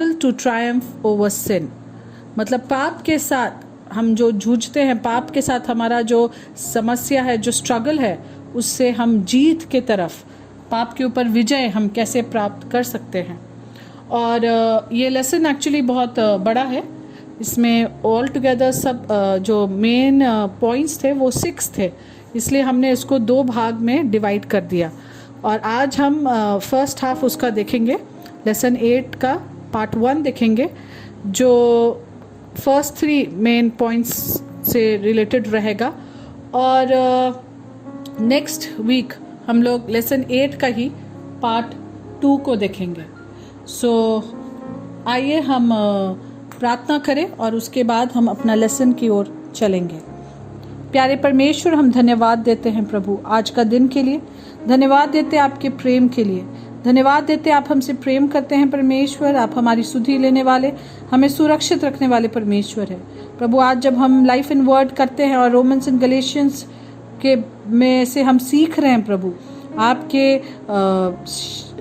To triumph over सिन, मतलब पाप के साथ हम जो जूझते हैं, पाप के साथ हमारा जो समस्या है, जो स्ट्रगल है, उससे हम जीत के तरफ, पाप के ऊपर विजय हम कैसे प्राप्त कर सकते हैं। और ये लेसन एक्चुअली बहुत बड़ा है। इसमें ऑल टुगेदर सब जो मेन पॉइंट्स थे वो 6 थे, इसलिए हमने इसको 2 भाग में डिवाइड कर दिया। और आज हम फर्स्ट हाफ उसका देखेंगे, लेसन 8 का पार्ट 1 देखेंगे, जो फर्स्ट 3 मेन पॉइंट्स से रिलेटेड रहेगा। और नेक्स्ट वीक हम लोग लेसन 8 का ही पार्ट 2 को देखेंगे। सो आइए हम प्रार्थना करें और उसके बाद हम अपना लेसन की ओर चलेंगे। प्यारे परमेश्वर, हम धन्यवाद देते हैं प्रभु आज का दिन के लिए, धन्यवाद देते हैं आपके प्रेम के लिए, धन्यवाद देते हैं आप हमसे प्रेम करते हैं परमेश्वर। आप हमारी सुधि लेने वाले, हमें सुरक्षित रखने वाले परमेश्वर है प्रभु। आज जब हम लाइफ इन वर्ड करते हैं और रोमन्स एंड गलेशियंस के में से हम सीख रहे हैं प्रभु आपके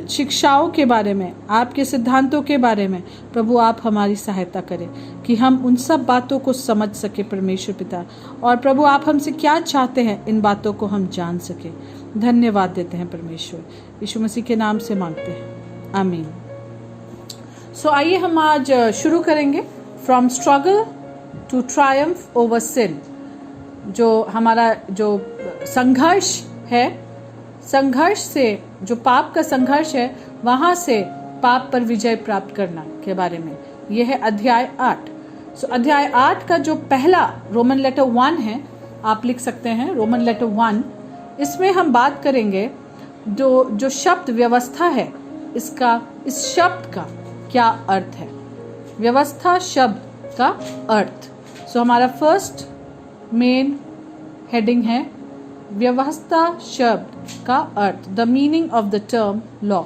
शिक्षाओं के बारे में, आपके सिद्धांतों के बारे में, प्रभु आप हमारी सहायता करें कि हम उन सब बातों को समझ सके परमेश्वर पिता। और प्रभु आप हमसे क्या चाहते हैं इन बातों को हम जान सके। धन्यवाद देते हैं परमेश्वर, यीशु मसीह के नाम से मांगते हैं, आमीन। सो आइए हम आज शुरू करेंगे from struggle to triumph over sin. जो हमारा जो संघर्ष है, संघर्ष से, जो पाप का संघर्ष है, वहां से पाप पर विजय प्राप्त करना के बारे में यह है अध्याय 8। सो अध्याय 8 का जो पहला रोमन लेटर 1 है, आप लिख सकते हैं रोमन लेटर 1। इसमें हम बात करेंगे जो शब्द व्यवस्था है, इस शब्द का क्या अर्थ है, व्यवस्था शब्द का अर्थ। सो हमारा फर्स्ट मेन हेडिंग है व्यवस्था शब्द का अर्थ, the meaning of the term law.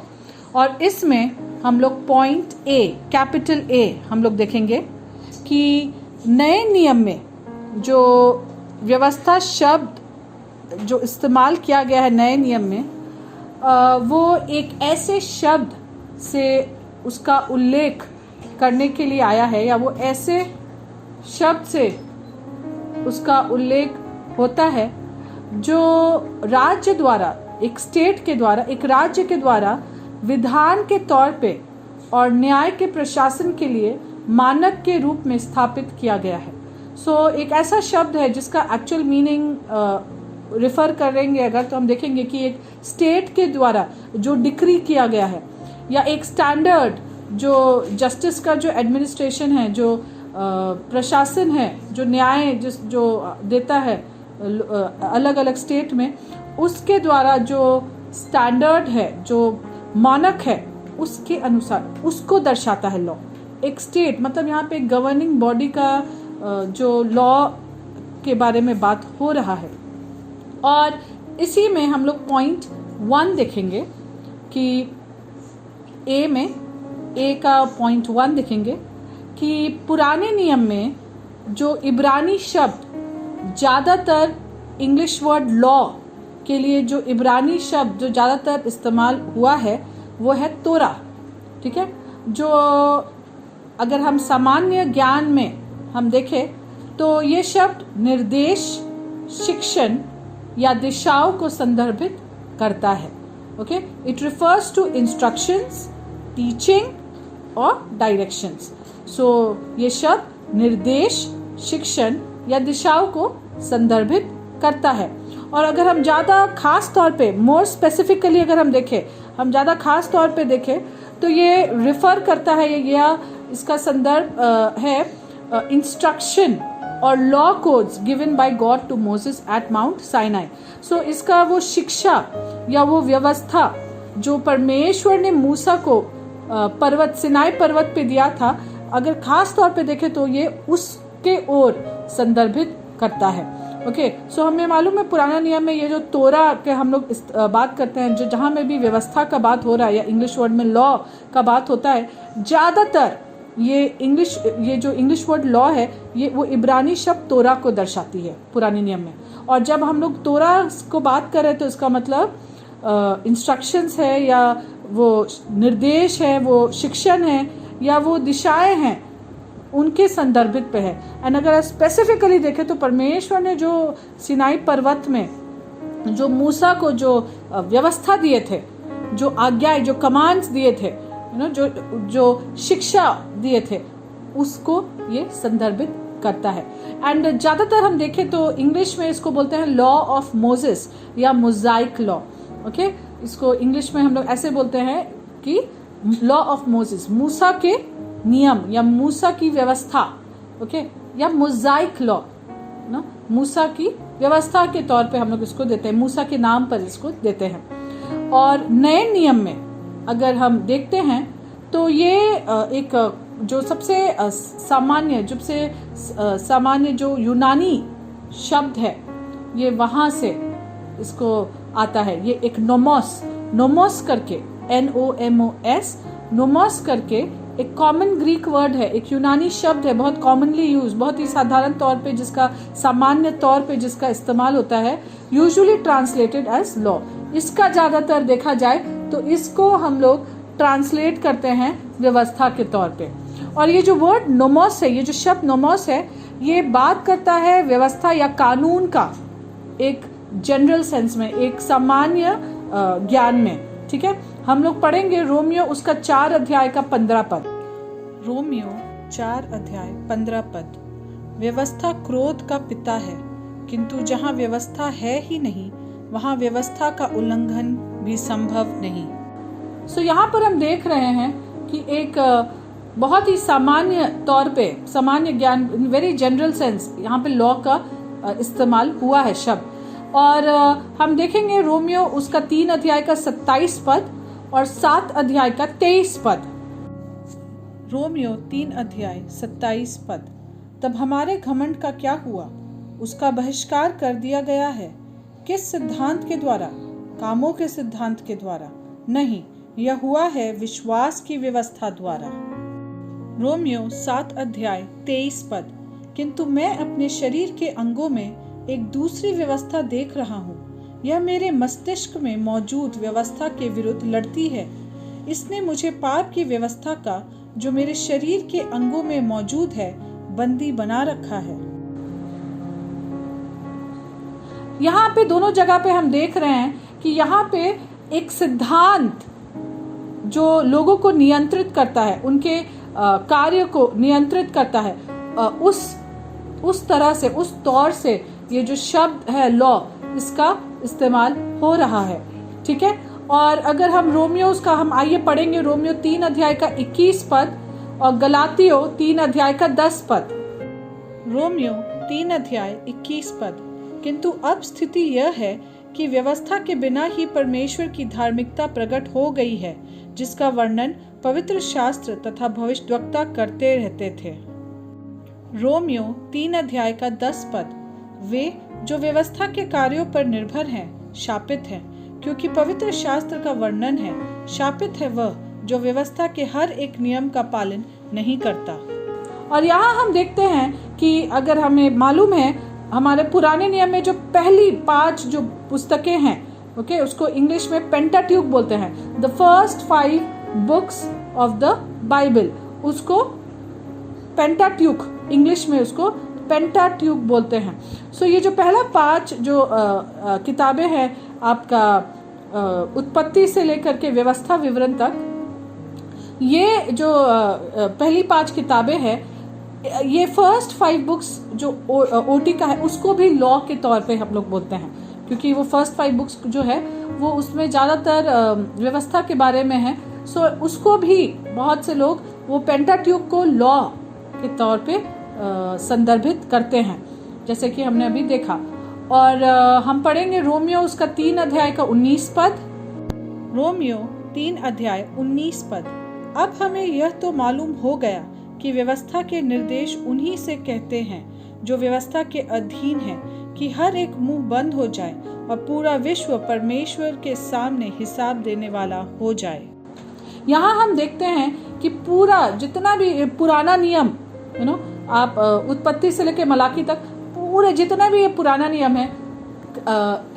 और इसमें हम लोग पॉइंट ए, कैपिटल ए हम लोग देखेंगे कि नए नियम में जो व्यवस्था शब्द जो इस्तेमाल किया गया है नए नियम में, वो एक ऐसे शब्द से उसका उल्लेख करने के लिए आया है, या वो ऐसे शब्द से उसका उल्लेख होता है जो राज्य द्वारा, एक स्टेट के द्वारा, एक राज्य के द्वारा विधान के तौर पे और न्याय के प्रशासन के लिए मानक के रूप में स्थापित किया गया है। सो एक ऐसा शब्द है जिसका एक्चुअल मीनिंग रिफर करेंगे अगर, तो हम देखेंगे कि एक स्टेट के द्वारा जो डिक्री किया गया है, या एक स्टैंडर्ड जो जस्टिस का जो एडमिनिस्ट्रेशन है, जो प्रशासन है, जो न्याय जो देता है अलग अलग स्टेट में, उसके द्वारा जो स्टैंडर्ड है, जो मानक है, उसके अनुसार उसको दर्शाता है लॉ। एक स्टेट मतलब यहाँ पे एक गवर्निंग बॉडी का जो लॉ के बारे में बात हो रहा है। और इसी में हम लोग पॉइंट 1 देखेंगे कि ए का पॉइंट 1 देखेंगे कि पुराने नियम में जो इब्रानी शब्द, ज़्यादातर इंग्लिश वर्ड लॉ के लिए जो इब्रानी शब्द जो ज़्यादातर इस्तेमाल हुआ है वो है तोरा। ठीक है, जो अगर हम सामान्य ज्ञान में हम देखें तो ये शब्द निर्देश, शिक्षण या दिशाओं को संदर्भित करता है। Okay, it refers to instructions, teaching और डायरेक्शंस। सो ये शब्द निर्देश, शिक्षण या दिशाओं को संदर्भित करता है। और अगर हम ज़्यादा खास तौर पे, मोर स्पेसिफिकली अगर हम देखें, हम ज़्यादा खास तौर पे देखें तो ये रिफर करता है, या इसका संदर्भ है इंस्ट्रक्शन और law codes given by God to Moses at Mount Sinai. So इसका वो शिक्षा या वो व्यवस्था जो परमेश्वर ने मूसा को पर्वत, सिनाई पर्वत पे दिया था, अगर खास तौर पे देखें तो ये उसके ओर संदर्भित करता है। ओके, सो हमें मालूम है पुराना नियम में ये जो तोरा के हम लोग बात करते हैं, जो जहाँ में भी व्यवस्था का बात हो रहा है या इंग्लिश वर्ड में लॉ का बात होता है, ज़्यादातर ये जो इंग्लिश वर्ड लॉ है, ये वो इब्रानी शब्द तोरा को दर्शाती है पुराने नियम में। और जब हम लोग तोरा को बात करें तो इसका मतलब इंस्ट्रक्शंस है, या वो निर्देश है, वो शिक्षण है, या वो दिशाएं हैं उनके संदर्भित पे है। एंड अगर स्पेसिफिकली देखें तो परमेश्वर ने जो सिनाई पर्वत में जो मूसा को जो व्यवस्था दिए थे, जो आज्ञाएं, जो कमांड्स दिए थे, जो शिक्षा दिए थे, उसको ये संदर्भित करता है। एंड ज्यादातर हम देखें तो इंग्लिश में इसको बोलते हैं लॉ ऑफ मोसेस या मोजाइक लॉ। ओके, इसको इंग्लिश में हम लोग ऐसे बोलते हैं कि लॉ ऑफ मोसेस, मूसा के नियम या मूसा की व्यवस्था। ओके, या मोजाइक लॉ ना, मूसा की व्यवस्था के तौर पे हम लोग इसको देते हैं, मूसा के नाम पर इसको देते हैं। और नए नियम में अगर हम देखते हैं तो ये एक जो सबसे सामान्य जो यूनानी शब्द है, ये वहां से इसको आता है। ये एक नोमोस करके, NOMOS, नोमोस करके एक कॉमन ग्रीक वर्ड है, एक यूनानी शब्द है, बहुत कॉमनली यूज, बहुत ही साधारण तौर पे जिसका सामान्य तौर पे जिसका इस्तेमाल होता है, यूजुअली ट्रांसलेटेड एज लॉ। इसका ज्यादातर देखा जाए तो इसको हम लोग ट्रांसलेट करते हैं व्यवस्था के तौर पे। और ये जो वर्ड नोमोस है, ये जो शब्द नोमोस है, ये बात करता है व्यवस्था या कानून का एक जनरल सेंस में, एक सामान्य ज्ञान में। ठीक है, हम लोग पढ़ेंगे रोमियो उसका 4 अध्याय का 15 पद। रोमियो 4 अध्याय 15 पद। व्यवस्था क्रोध का पिता है, किंतु जहाँ व्यवस्था है ही नहीं, वहाँ व्यवस्था का उल्लंघन भी संभव नहीं। सो यहाँ पर हम देख रहे हैं कि एक बहुत ही सामान्य तौर पे, सामान्य ज्ञान, इन वेरी जनरल सेंस, यहाँ पे लॉ का इस्तेमाल हुआ है शब्द। और हम देखेंगे रोमियो उसका 3 अध्याय का 27 पद और 7 अध्याय का 23 पद। रोमियो 3 अध्याय 27 पद। तब हमारे घमंड का क्या हुआ? उसका बहिष्कार कर दिया गया है। किस सिद्धांत के द्वारा? कामों के सिद्धांत के द्वारा नहीं, यह हुआ है विश्वास की व्यवस्था द्वारा। रोमियो 7 अध्याय 23 पद। किंतु मैं अपने शरीर के अंगों में एक दूसरी व्यवस्था देख रहा हूँ। यह मेरे मस्तिष्क में मौजूद व्यवस्था के विरुद्ध लड़ती है। इसने मुझे पाप की व्यवस्था का, जो मेरे शरीर के अंगों में मौजूद है, बंदी बना रखा है। यहाँ पे दोनों जगह पे हम देख रहे हैं कि यहाँ पे एक सिद्धांत जो लोगों को नियंत्रित करता है, उनके कार्य को नियंत्रित करता है, उस तरह से, उस तौर से ये जो शब्द है लॉ, इसका इस्तेमाल हो रहा है। ठीक है, और अगर हम रोमियो उसका हम आइए पढ़ेंगे रोमियो 3 अध्याय का 21 पद और गलातियो 3 अध्याय का 10 पद। रोमियो 3 अध्याय 21 पद। किंतु अब स्थिति यह है कि व्यवस्था के बिना ही परमेश्वर की धार्मिकता प्रकट हो गई है, जिसका वर्णन पवित्र शास्त्र तथा भविष्यद्वक्ता करते रहते थे। रोमियो 3 अध्याय का 10 पद। वे जो व्यवस्था के कार्यों पर निर्भर हैं, शापित हैं, क्योंकि पवित्र शास्त्र का वर्णन है, शापित है वह जो व्यवस्था के हर एक नियम का पालन नहीं करता। और यहाँ हम देखते हैं कि अगर हमें मालूम है, हमारे पुराने नियम में जो पहली 5 जो पुस्तकें हैं, ओके, उसको इंग्लिश में पेंटाट्यूक बोलते हैं, the first 5 books of the Bible, उसको पेंटाट्यूक, इंग्लिश में उसको पेंटाट्यूक बोलते हैं। सो ये जो पहला 5 जो किताबें हैं आपका उत्पत्ति से लेकर के व्यवस्था विवरण तक, ये जो पहली 5 किताबें हैं, ये फर्स्ट 5 बुक्स जो ओटी का है, उसको भी लॉ के तौर पे हम लोग बोलते हैं, क्योंकि वो फर्स्ट 5 बुक्स जो है वो उसमें ज़्यादातर व्यवस्था के बारे में है। सो उसको भी बहुत से लोग वो पेंटाट्यूक को लॉ के तौर पे संदर्भित करते हैं, जैसे कि हमने अभी देखा। और हम पढ़ेंगे रोमियो उसका 3 अध्याय का 19 पद। रोमियो 3 अध्याय 19 पद। अब हमें यह तो मालूम हो गया कि व्यवस्था के निर्देश उन्हीं से कहते हैं जो व्यवस्था के अधीन है, कि हर एक मुंह बंद हो जाए और पूरा विश्व परमेश्वर के सामने हिसाब देने वाला हो जाए। यहाँ हम देखते हैं कि पूरा जितना भी पुराना नियम, आप उत्पत्ति से लेकर मलाकी तक पूरे जितना भी ये पुराना नियम है,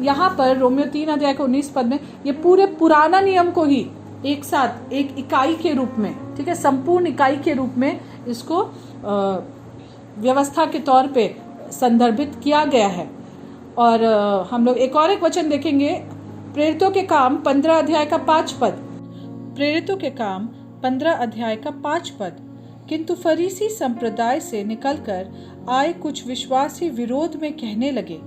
यहाँ पर रोमियो 3 अध्याय के 19 पद में ये पूरे पुराना नियम को ही एक साथ एक इकाई के रूप में, ठीक है, संपूर्ण इकाई के रूप में इसको व्यवस्था के तौर पे संदर्भित किया गया है। और हम लोग एक वचन देखेंगे, प्रेरितों के काम 15 अध्याय का 5 पद। प्रेरितों के काम 15 अध्याय का 5 पद। किंतु फरीसी संप्रदाय से निकलकर आए कुछ विश्वासी विरोध में कहने लगे,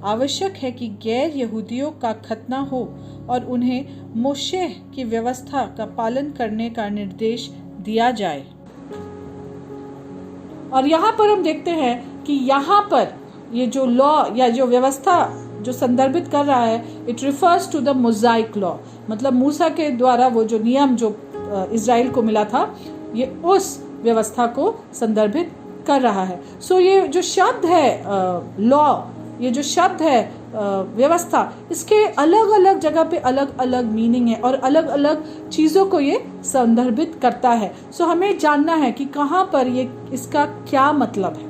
आवश्यक है कि गैर यहूदियों का खतना हो और उन्हें मोशे की व्यवस्था का पालन करने का निर्देश दिया जाए। और यहाँ पर हम देखते हैं कि यहाँ पर ये जो लॉ या जो व्यवस्था जो संदर्भित कर रहा है, it refers to the Mosaic law, मतलब मूसा के द्वारा वो जो नियम जो इज़राइल को मिला था, ये उस व्यवस्था को संदर्भित कर रहा है। सो ये जो शब्द है लॉ, ये जो शब्द है व्यवस्था, इसके अलग अलग जगह पे अलग अलग मीनिंग है और अलग अलग चीज़ों को ये संदर्भित करता है। सो हमें जानना है कि कहाँ पर ये इसका क्या मतलब है।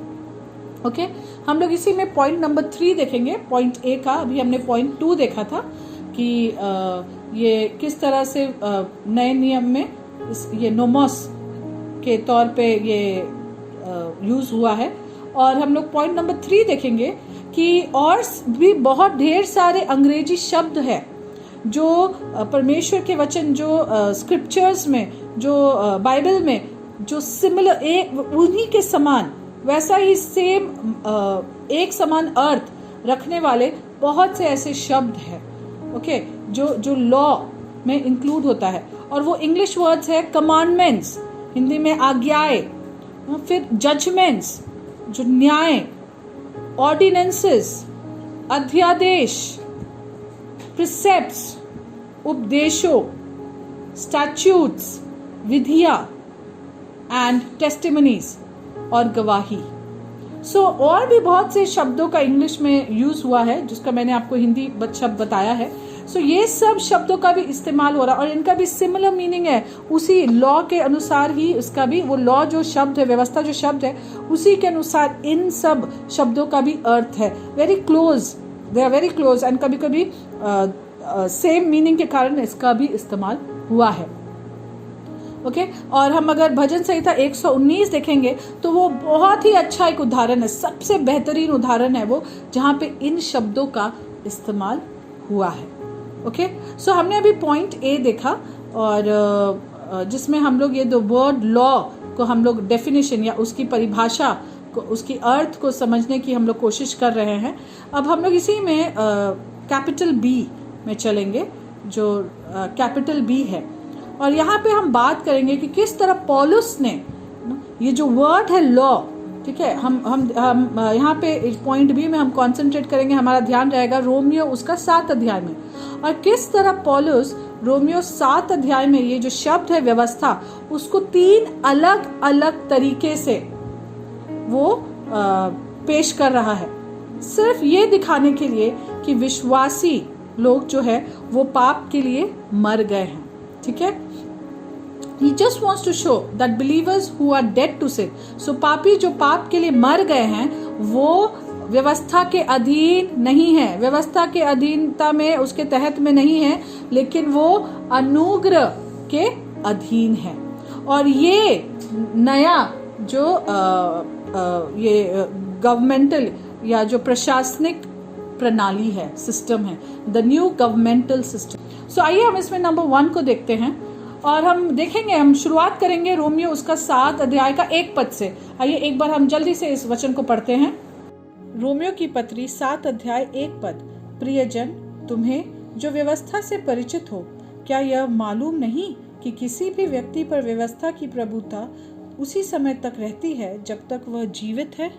ओके, हम लोग इसी में पॉइंट नंबर 3 देखेंगे। पॉइंट ए का अभी हमने पॉइंट 2 देखा था कि ये किस तरह से नए नियम में ये नोमोस के तौर पे ये यूज हुआ है। और हम लोग पॉइंट नंबर 3 देखेंगे कि और भी बहुत ढेर सारे अंग्रेजी शब्द है जो परमेश्वर के वचन, जो स्क्रिप्चर्स में, जो बाइबल में जो सिमिलर उन्हीं के समान वैसा ही सेम एक समान अर्थ रखने वाले बहुत से ऐसे शब्द हैं, ओके, जो लॉ में इंक्लूड होता है। और वो इंग्लिश वर्ड्स है कमांडमेंट्स, हिंदी में आज्ञाएं, फिर जजमेंट्स जो न्याय, ऑर्डिनेंसेस, अध्यादेश, प्रिसेप्ट्स, उपदेशों, स्टैट्यूट्स, विधियां एंड टेस्टिमनीज और गवाही। सो और भी बहुत से शब्दों का इंग्लिश में यूज हुआ है जिसका मैंने आपको हिंदी शब्द बताया है। सो ये सब शब्दों का भी इस्तेमाल हो रहा है और इनका भी सिमिलर मीनिंग है, उसी लॉ के अनुसार ही इसका भी, वो लॉ जो शब्द है, व्यवस्था जो शब्द है, उसी के अनुसार इन सब शब्दों का भी अर्थ है very close, they are very close and कभी कभी सेम मीनिंग के कारण इसका भी इस्तेमाल हुआ है। ओके, और हम अगर भजन संहिता 119 देखेंगे तो वो बहुत ही अच्छा एक उदाहरण है, सबसे बेहतरीन उदाहरण है वो, जहाँ पे इन शब्दों का इस्तेमाल हुआ है। ओके, सो हमने अभी पॉइंट ए देखा और जिसमें हम लोग ये दो वर्ड लॉ को हम लोग डेफिनेशन या उसकी परिभाषा को, उसकी अर्थ को समझने की हम लोग कोशिश कर रहे हैं। अब हम लोग इसी में कैपिटल बी में चलेंगे, जो कैपिटल बी है, और यहाँ पे हम बात करेंगे कि किस तरह पौलुस ने ये जो वर्ड है लॉ, ठीक है, हम यहाँ पे पॉइंट बी में हम कंसंट्रेट करेंगे, हमारा ध्यान रहेगा रोमियो उसका 7 अध्याय में, और किस तरह पौलुस रोमियो 7 अध्याय में ये जो शब्द है व्यवस्था, उसको 3 अलग अलग तरीके से वो पेश कर रहा है, सिर्फ ये दिखाने के लिए कि विश्वासी लोग जो है वो पाप के लिए मर गए हैं। ठीक है, He just wants to show that believers who are dead to sin, so पापी जो पाप के लिए मर गए हैं वो व्यवस्था के अधीन नहीं है, व्यवस्था के अधीनता में, उसके तहत में नहीं है, लेकिन वो अनुग्रह के अधीन है। और ये नया जो ये गवर्नमेंटल या जो प्रशासनिक प्रणाली है, सिस्टम है, द न्यू गवर्नमेंटल सिस्टम। सो आइए हम इसमें नंबर 1 को देखते हैं और हम देखेंगे, हम शुरुआत करेंगे रोमियो उसका 7 अध्याय का 1 पद से। आइए एक बार हम जल्दी से इस वचन को पढ़ते हैं। रोमियो की पत्री 7 अध्याय 1 पद। प्रियजन, तुम्हें जो व्यवस्था से परिचित हो, क्या यह मालूम नहीं कि किसी भी व्यक्ति पर व्यवस्था की प्रभुता उसी समय तक रहती है जब तक वह जीवित है।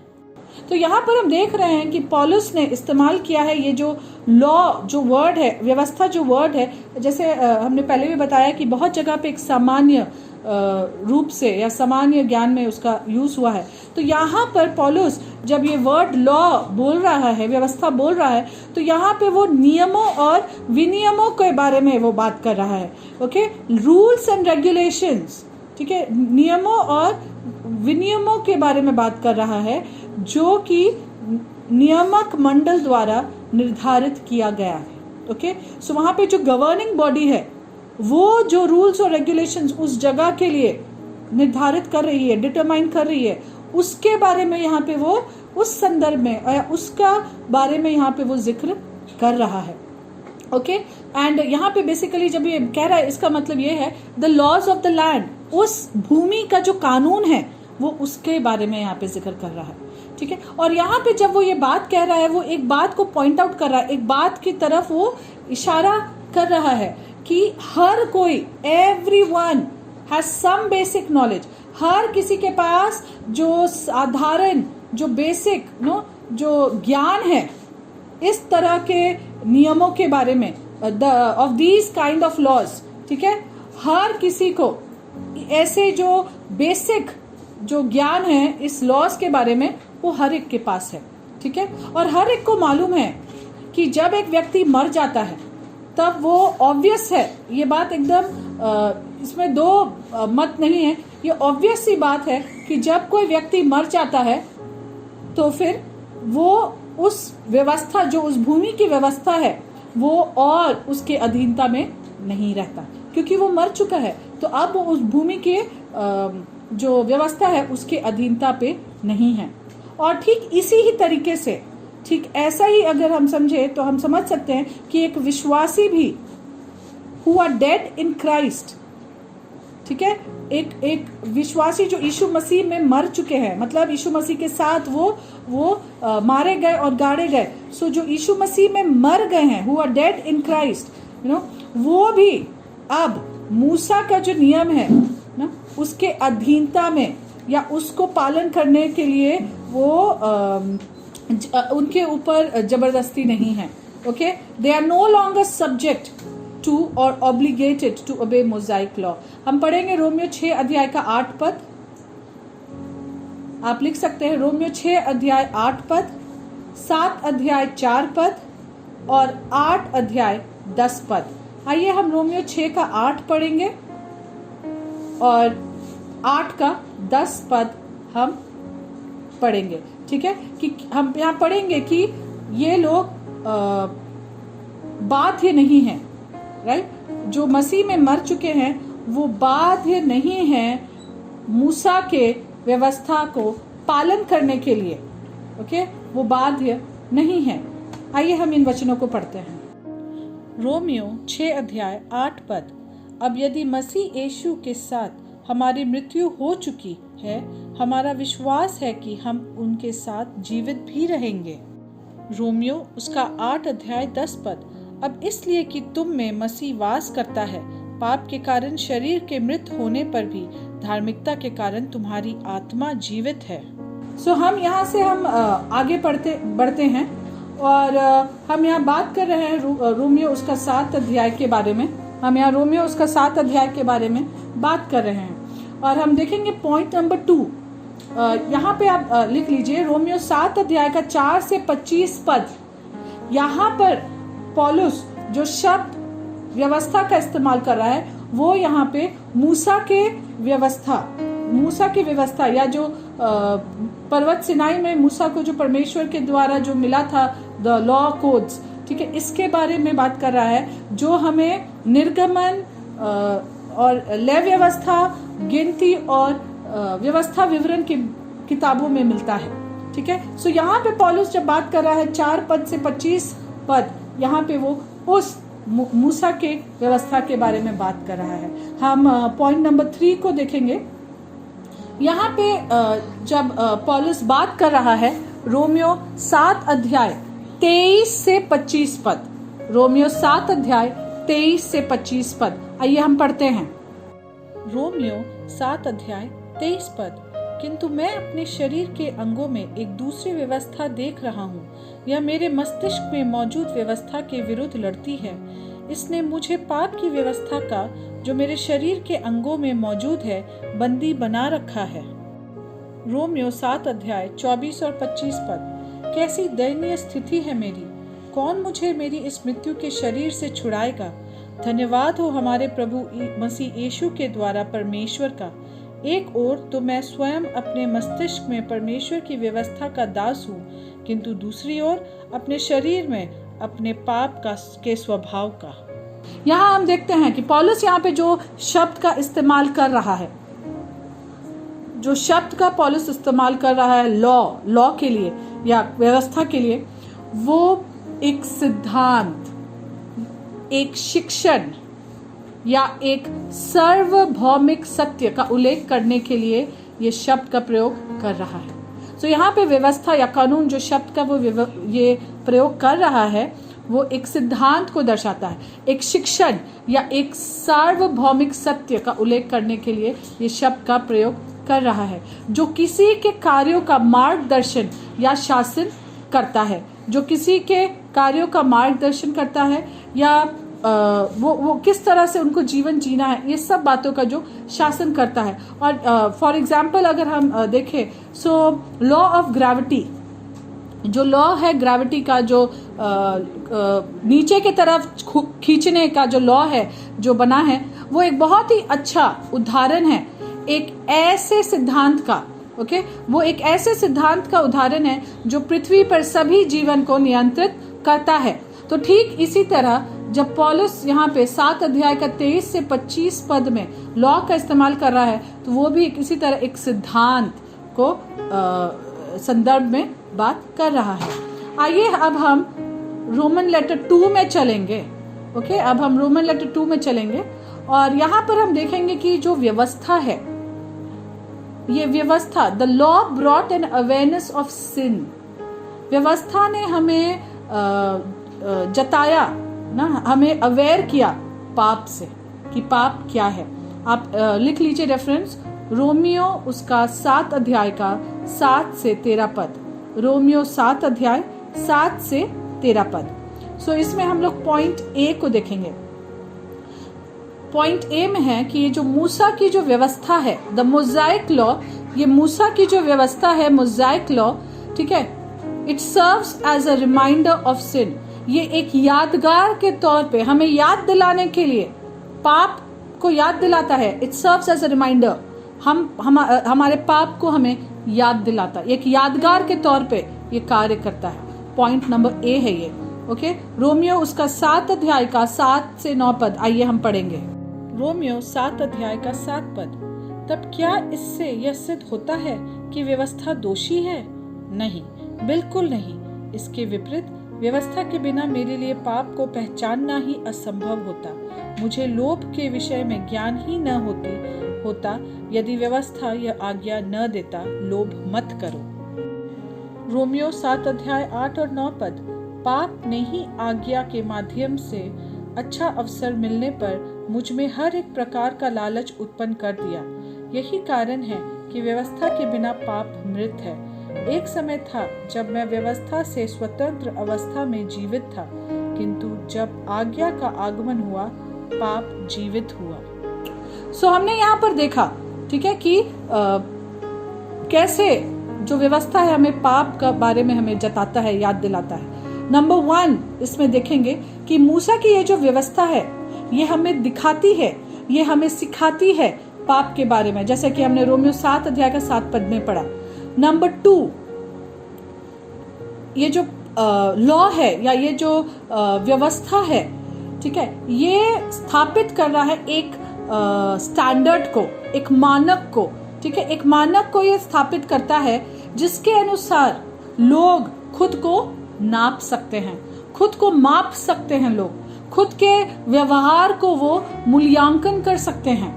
तो यहाँ पर हम देख रहे हैं कि पौलुस ने इस्तेमाल किया है ये जो लॉ जो वर्ड है, व्यवस्था जो वर्ड है, जैसे हमने पहले भी बताया कि बहुत जगह पे एक सामान्य रूप से या सामान्य ज्ञान में उसका यूज हुआ है। तो यहाँ पर पौलुस जब ये वर्ड लॉ बोल रहा है, व्यवस्था बोल रहा है, तो यहाँ पे वो नियमों और विनियमों के बारे में वो बात कर रहा है। ओके, रूल्स एंड रेगुलेशंस, ठीक है, नियमों और विनियमों के बारे में बात कर रहा है जो कि नियामक मंडल द्वारा निर्धारित किया गया है। ओके, सो वहां पे जो गवर्निंग बॉडी है वो जो रूल्स और रेगुलेशंस उस जगह के लिए निर्धारित कर रही है, डिटरमाइन कर रही है, उसके बारे में यहाँ पे वो उस संदर्भ में उसका बारे में यहाँ पे वो जिक्र कर रहा है। ओके, एंड यहाँ पे बेसिकली जब ये कह रहा है, इसका मतलब ये है the laws of the land, उस भूमि का जो कानून है वो उसके बारे में यहाँ पे जिक्र कर रहा है। ठीक है, और यहाँ पे जब वो ये बात कह रहा है, वो एक बात को पॉइंट आउट कर रहा है, एक बात की तरफ वो इशारा कर रहा है कि हर कोई, everyone has some basic knowledge, हर किसी के पास जो साधारण, जो बेसिक जो ज्ञान है इस तरह के नियमों के बारे में, of these kind of laws. ठीक है, हर किसी को ऐसे जो बेसिक जो ज्ञान है इस लॉज के बारे में वो हर एक के पास है। ठीक है, और हर एक को मालूम है कि जब एक व्यक्ति मर जाता है तब वो ऑब्वियस है, ये बात एकदम इसमें दो मत नहीं है, ये ऑब्वियस सी बात है कि जब कोई व्यक्ति मर जाता है तो फिर वो उस व्यवस्था, जो उस भूमि की व्यवस्था है, वो और उसके अधीनता में नहीं रहता, क्योंकि वो मर चुका है। तो अब वो उस भूमि के जो व्यवस्था है उसके अधीनता पे नहीं है। और ठीक इसी ही तरीके से, ठीक ऐसा ही अगर हम समझे तो हम समझ सकते हैं कि एक विश्वासी भी who are dead in Christ, ठीक है, एक विश्वासी जो यीशु मसीह में मर चुके हैं, मतलब यीशु मसीह के साथ वो मारे गए और गाड़े गए। सो जो यीशु मसीह में मर गए हैं, who are dead in Christ, वो भी अब मूसा का जो नियम है ना, उसके अधीनता में या उसको पालन करने के लिए वो उनके ऊपर जबरदस्ती नहीं है। Okay, they are no longer subject to और obligated to obey Mosaic law. हम पढ़ेंगे रोमियो 6 अध्याय का 8 पद। आप लिख सकते हैं रोमियो 6 अध्याय 8 पद, 7 अध्याय 4 पद और 8 अध्याय 10 पद। आइए हम रोमियो 6 का 8 पढ़ेंगे और 8 का 10 पद हम पढ़ेंगे। ठीक है, कि हम यहाँ पढ़ेंगे कि ये लोग बाध्य नहीं है, राइट, जो मसीह में मर चुके हैं वो बाध्य नहीं है मूसा के व्यवस्था को पालन करने के लिए। ओके, वो बाध्य नहीं है। आइए हम इन वचनों को पढ़ते हैं। रोमियो 6 अध्याय 8 पद। अब यदि मसीह यीशु के साथ हमारी मृत्यु हो चुकी है, हमारा विश्वास है कि हम उनके साथ जीवित भी रहेंगे। रोमियो उसका 8 अध्याय 10 पद। अब इसलिए कि तुम में मसीह वास करता है, पाप के कारण शरीर के मृत होने पर भी धार्मिकता के कारण तुम्हारी आत्मा जीवित है। हम यहाँ से हम आगे बढ़ते हैं और हम यहाँ बात कर रहे हैं रोमियो उसका 7 अध्याय के बारे में। हम यहाँ रोमियो उसका 7 अध्याय के बारे में बात कर रहे हैं और हम देखेंगे पॉइंट नंबर 2। यहाँ पे आप लिख लीजिए रोमियो 7 अध्याय का 4 से 25 पद। यहाँ पर पौलुस जो शब्द व्यवस्था का इस्तेमाल कर रहा है वो यहाँ पे मूसा के व्यवस्था या जो पर्वत सिनाई में मूसा को जो परमेश्वर के द्वारा जो मिला था, द लॉ कोड्स, ठीक है, इसके बारे में बात कर रहा है, जो हमें निर्गमन और लय व्यवस्था, गिनती और व्यवस्था विवरण की किताबों में मिलता है। ठीक है, सो यहाँ पे पौलुस जब बात कर रहा है 4 पद से 25 पद, यहाँ पे वो उस मूसा के व्यवस्था के बारे में बात कर रहा है। हम पॉइंट नंबर 3 को देखेंगे। यहाँ पे जब पौलुस बात कर रहा है रोमियो 7 अध्याय 23 से 25 पद, रोमियो 7 अध्याय 23 से 25 पद। आइए हम पढ़ते हैं। रोमियो 7 अध्याय 23 पद। किंतु मैं अपने शरीर के अंगों में एक दूसरी व्यवस्था देख रहा हूँ, यह मेरे मस्तिष्क में मौजूद व्यवस्था के विरुद्ध लड़ती है। इसने मुझे पाप की व्यवस्था का, जो मेरे शरीर के अंगों में मौजूद है, बंदी बना रखा है। रोमियो 7 अध्याय 24 और 25 पद। कैसी दयनीय स्थिति है मेरी, कौन मुझे मेरी इस मृत्यु के शरीर से छुड़ाएगा। धन्यवाद हो हमारे प्रभु मसीह यीशु के द्वारा परमेश्वर का। एक ओर तो मैं स्वयं अपने मस्तिष्क में परमेश्वर की व्यवस्था का दास हूँ, किंतु दूसरी ओर अपने शरीर में अपने पाप के स्वभाव का। यहाँ हम देखते हैं कि पौलुस यहाँ पे जो शब्द का इस्तेमाल कर रहा है, जो शब्द का पौलुस इस्तेमाल कर रहा है लॉ के लिए या व्यवस्था के लिए, वो एक सिद्धांत, एक शिक्षण या एक सार्वभौमिक सत्य का उल्लेख करने के लिए ये शब्द का प्रयोग कर रहा है। तो यहाँ पे व्यवस्था या कानून जो शब्द का वो ये प्रयोग कर रहा है, वो एक सिद्धांत को दर्शाता है, एक शिक्षण या एक सार्वभौमिक सत्य का उल्लेख करने के लिए ये शब्द का प्रयोग कर रहा है, जो किसी के कार्यों का मार्गदर्शन या शासन करता है, जो किसी के कार्यों का मार्गदर्शन करता है या वो किस तरह से उनको जीवन जीना है, ये सब बातों का जो शासन करता है। और फॉर एग्जाम्पल अगर हम देखें, सो लॉ ऑफ ग्रेविटी, जो लॉ है ग्रेविटी का, जो नीचे की तरफ खींचने का जो लॉ है जो बना है, वो एक बहुत ही अच्छा उदाहरण है एक ऐसे सिद्धांत का। ओके, वो एक ऐसे सिद्धांत का उदाहरण है जो पृथ्वी पर सभी जीवन को नियंत्रित करता है। तो ठीक इसी तरह जब पौलुस यहाँ पे 7 अध्याय का 23 से 25 पद में लॉ का इस्तेमाल कर रहा है, तो वो भी इसी तरह एक सिद्धांत को संदर्भ में बात कर रहा है। आइए अब हम रोमन लेटर 2 में चलेंगे। ओके, अब हम रोमन लेटर 2 में चलेंगे और यहाँ पर हम देखेंगे कि जो व्यवस्था है, ये व्यवस्था, the law brought an awareness of sin, व्यवस्था ने हमें जताया ना, हमें अवेयर किया पाप से कि पाप क्या है। आप लिख लीजिए रेफरेंस, रोमियो उसका 7 अध्याय का 7 से 13 पद, रोमियो 7 अध्याय 7 से 13 पद। सो इसमें हम लोग पॉइंट ए को देखेंगे। पॉइंट ए में है कि ये जो मूसा की जो व्यवस्था है, द मोज़ाइक लॉ, ये मूसा की जो व्यवस्था है मोज़ाइक लॉ, ठीक है, it serves as a reminder of sin, ये एक यादगार के तौर पे हमें याद दिलाने के लिए, पाप को याद दिलाता है। It serves as a reminder, हमारे पाप को हमें याद दिलाता है, एक यादगार के तौर पे ये कार्य करता है। पॉइंट नंबर ए है ये। ओके, रोमियो उसका 7 अध्याय का 7 से 9 पद, आइए हम पढ़ेंगे। रोमियो 7 अध्याय का 7 पद, तब क्या इससे यह सिद्ध होता है कि व्यवस्था दोषी है? नहीं, बिल्कुल नहीं। इसके विपरीत, व्यवस्था के बिना मेरे लिए पाप को पहचानना ही असंभव होता। मुझे लोभ के विषय में ज्ञान ही न होता यदि व्यवस्था यह आज्ञा न देता, लोभ मत करो। रोमियो 7 अध्याय 8 और 9 पद, पाप ने ही आज्ञा के माध्यम से अच्छा अवसर मिलने पर मुझ में हर एक प्रकार का लालच उत्पन्न कर दिया। यही कारण है कि व्यवस्था के बिना पाप मृत है। एक समय था जब मैं व्यवस्था से स्वतंत्र अवस्था में जीवित था, किंतु जब आज्ञा का आगमन हुआ, पाप जीवित हुआ। सो हमने यहाँ पर देखा, ठीक है, कि कैसे जो व्यवस्था है हमें पाप का बारे में हमें जताता है, याद दिलाता है। नंबर 1 इसमें देखेंगे कि मूसा की ये जो व्यवस्था है, ये हमें दिखाती है, ये हमें सिखाती है पाप के बारे में, जैसे कि हमने रोमियो 7 अध्याय का 7 पद में पढ़ा। नंबर 2, ये जो लॉ है या ये जो व्यवस्था है, ठीक है, ये स्थापित कर रहा है एक स्टैंडर्ड को, एक मानक को, ठीक है, एक मानक को ये स्थापित करता है जिसके अनुसार लोग खुद को नाप सकते हैं, खुद को माप सकते हैं, लोग खुद के व्यवहार को वो मूल्यांकन कर सकते हैं,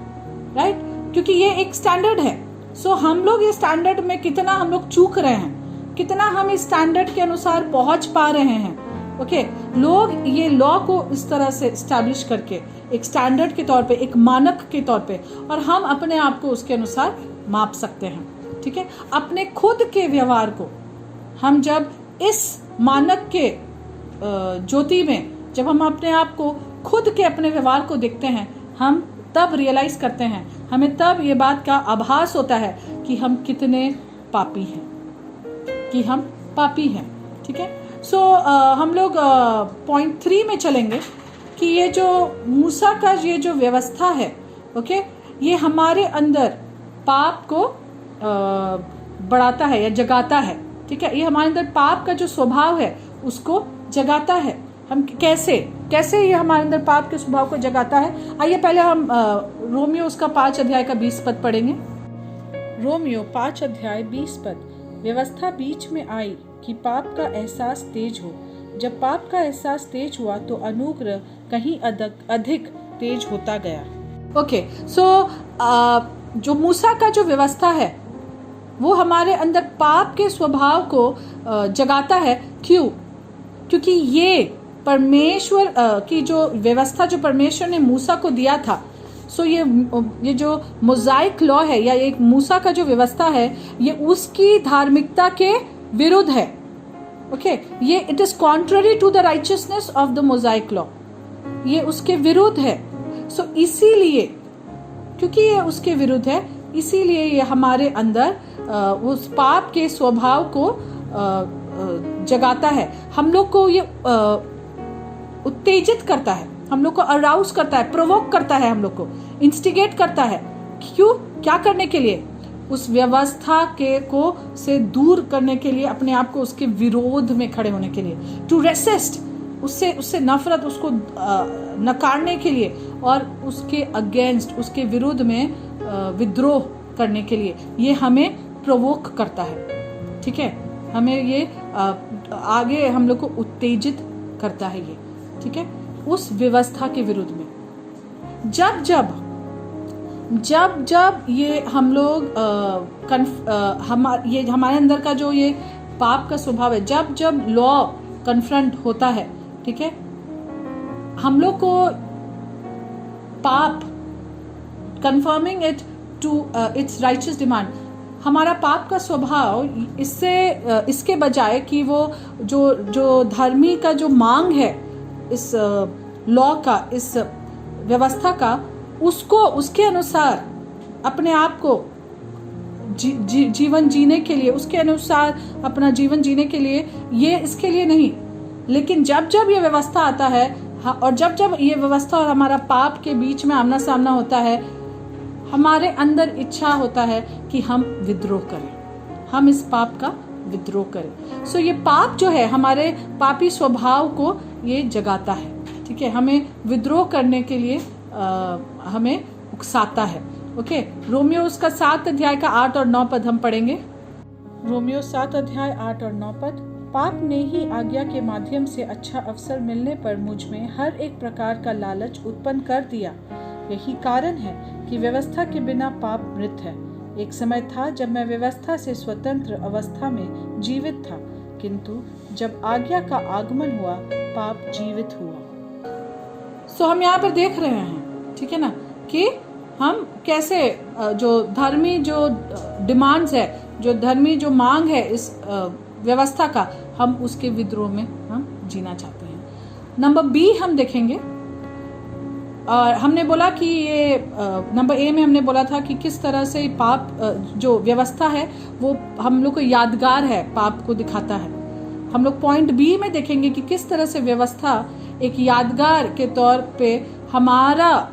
राइट, क्योंकि ये एक स्टैंडर्ड है। सो हम लोग ये स्टैंडर्ड में कितना हम लोग चूक रहे हैं, कितना हम इस स्टैंडर्ड के अनुसार पहुंच पा रहे हैं। ओके, लोग ये लॉ को इस तरह से एस्टैब्लिश करके एक स्टैंडर्ड के तौर पे, एक मानक के तौर पे, और हम अपने आप को उसके अनुसार माप सकते हैं। ठीक है, अपने खुद के व्यवहार को हम जब इस मानक के ज्योति में, जब हम अपने आप को खुद के अपने व्यवहार को देखते हैं, हम तब रियलाइज करते हैं, हमें तब ये बात का आभास होता है कि हम कितने पापी हैं, कि हम पापी हैं। ठीक है, सो हम लोग पॉइंट 3 में चलेंगे कि ये जो मूसा का ये जो व्यवस्था है, ओके, ये हमारे अंदर पाप को बढ़ाता है या जगाता है। ठीक है, ये हमारे अंदर पाप का जो स्वभाव है उसको जगाता है। हम कैसे ये हमारे अंदर पाप के स्वभाव को जगाता है, आइए पहले हम रोमियो उसका 5 अध्याय का 20 पद पढ़ेंगे। रोमियो 5:20 व्यवस्था बीच में आई कि पाप का एहसास तेज हो। जब पाप का एहसास तेज हुआ तो अनुग्रह कहीं अधिक तेज होता गया। ओके, सो जो मूसा का जो व्यवस्था है वो हमारे अंदर पाप के स्वभाव को जगाता है। क्यों? क्योंकि ये परमेश्वर की जो व्यवस्था जो परमेश्वर ने मूसा को दिया था, सो ये जो मोज़ाइक लॉ है या एक मूसा का जो व्यवस्था है, ये उसकी धार्मिकता के विरुद्ध है। ओके, ये it is contrary to the righteousness of the Mosaic law, ये उसके विरुद्ध है। सो इसीलिए, क्योंकि ये उसके विरुद्ध है, इसीलिए ये हमारे अंदर उस पाप के स्वभाव को जगाता है। हम लोग को ये उत्तेजित करता है, हम लोग को अराउज करता है, प्रोवोक करता है, हम लोग को इंस्टिगेट करता है। क्यों? क्या करने के लिए? उस व्यवस्था के को से दूर करने के लिए, अपने आप को उसके विरोध में खड़े होने के लिए, टू रेसिस्ट, उससे नफरत, उसको नकारने के लिए और उसके अगेंस्ट, उसके विरुद्ध में विद्रोह करने के लिए ये हमें प्रोवोक करता है। ठीक है, हमें ये आगे हम लोग को उत्तेजित करता है ये। ठीक है, उस व्यवस्था के विरुद्ध में जब ये हम लोग ये हमारे अंदर का जो ये पाप का स्वभाव है, जब लॉ कन्फ्रंट होता है, ठीक है, हम लोग को पाप conforming it to its righteous demand, हमारा पाप का स्वभाव इसके बजाय कि वो जो धर्मी का जो मांग है इस लॉ का, इस व्यवस्था का, उसके अनुसार अपने आप को जीवन जीने के लिए, उसके अनुसार अपना जीवन जीने के लिए, ये इसके लिए नहीं। लेकिन जब ये व्यवस्था आता है और जब ये व्यवस्था और हमारा पाप के बीच में आमना सामना होता है, हमारे अंदर इच्छा होता है कि हम विद्रोह करें, हम इस पाप का विद्रोह करें। सो ये पाप जो है हमारे पापी स्वभाव को ये जगाता है। ठीक है, हमें विद्रोह करने के लिए हमें उकसाता है। ओके, रोमियो उसका 7 अध्याय का 8 और 9 पद हम पढ़ेंगे। रोमियो 7 अध्याय 8 और 9 पद। पाप ने ही आज्ञा के माध्यम से अच्छा अवसर मिलने पर मुझ में हर एक प्रकार का लालच उत्पन्न कर दिया। यही कारण है कि व्यवस्था के बिना पाप मृत है। एक समय था जब मैं व्यवस्था से स्वतंत्र अवस्था में जीवित था, किंतु जब आज्ञा का आगमन हुआ पाप जीवित हुआ। सो हम यहाँ पर देख रहे हैं, ठीक है ना, कि हम कैसे जो धर्मी जो डिमांड्स है, जो धर्मी जो मांग है इस व्यवस्था का, हम उसके विद्रोह में हम जीना चाहते हैं। नंबर बी हम देखेंगे, और हमने बोला कि ये नंबर ए में हमने बोला था कि किस तरह से पाप जो व्यवस्था है वो हम लोग को यादगार है, पाप को दिखाता है। हम लोग पॉइंट बी में देखेंगे कि किस तरह से व्यवस्था एक यादगार के तौर पे हमारा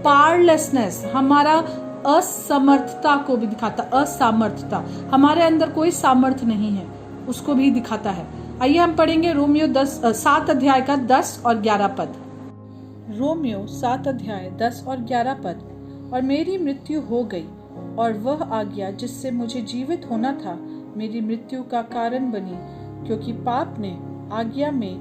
पावरलेसनेस, हमारा असमर्थता को भी दिखाता, असामर्थता, हमारे अंदर कोई सामर्थ्य नहीं है उसको भी दिखाता है। आइए हम पढ़ेंगे रोमियो 7 अध्याय का 10 और 11 पद। रोमियो 7 अध्याय 10 और 11 पद। और मेरी मृत्यु हो गई, और वह आज्ञा जिससे मुझे जीवित होना था मेरी मृत्यु का कारण बनी, क्योंकि पाप ने आज्ञा में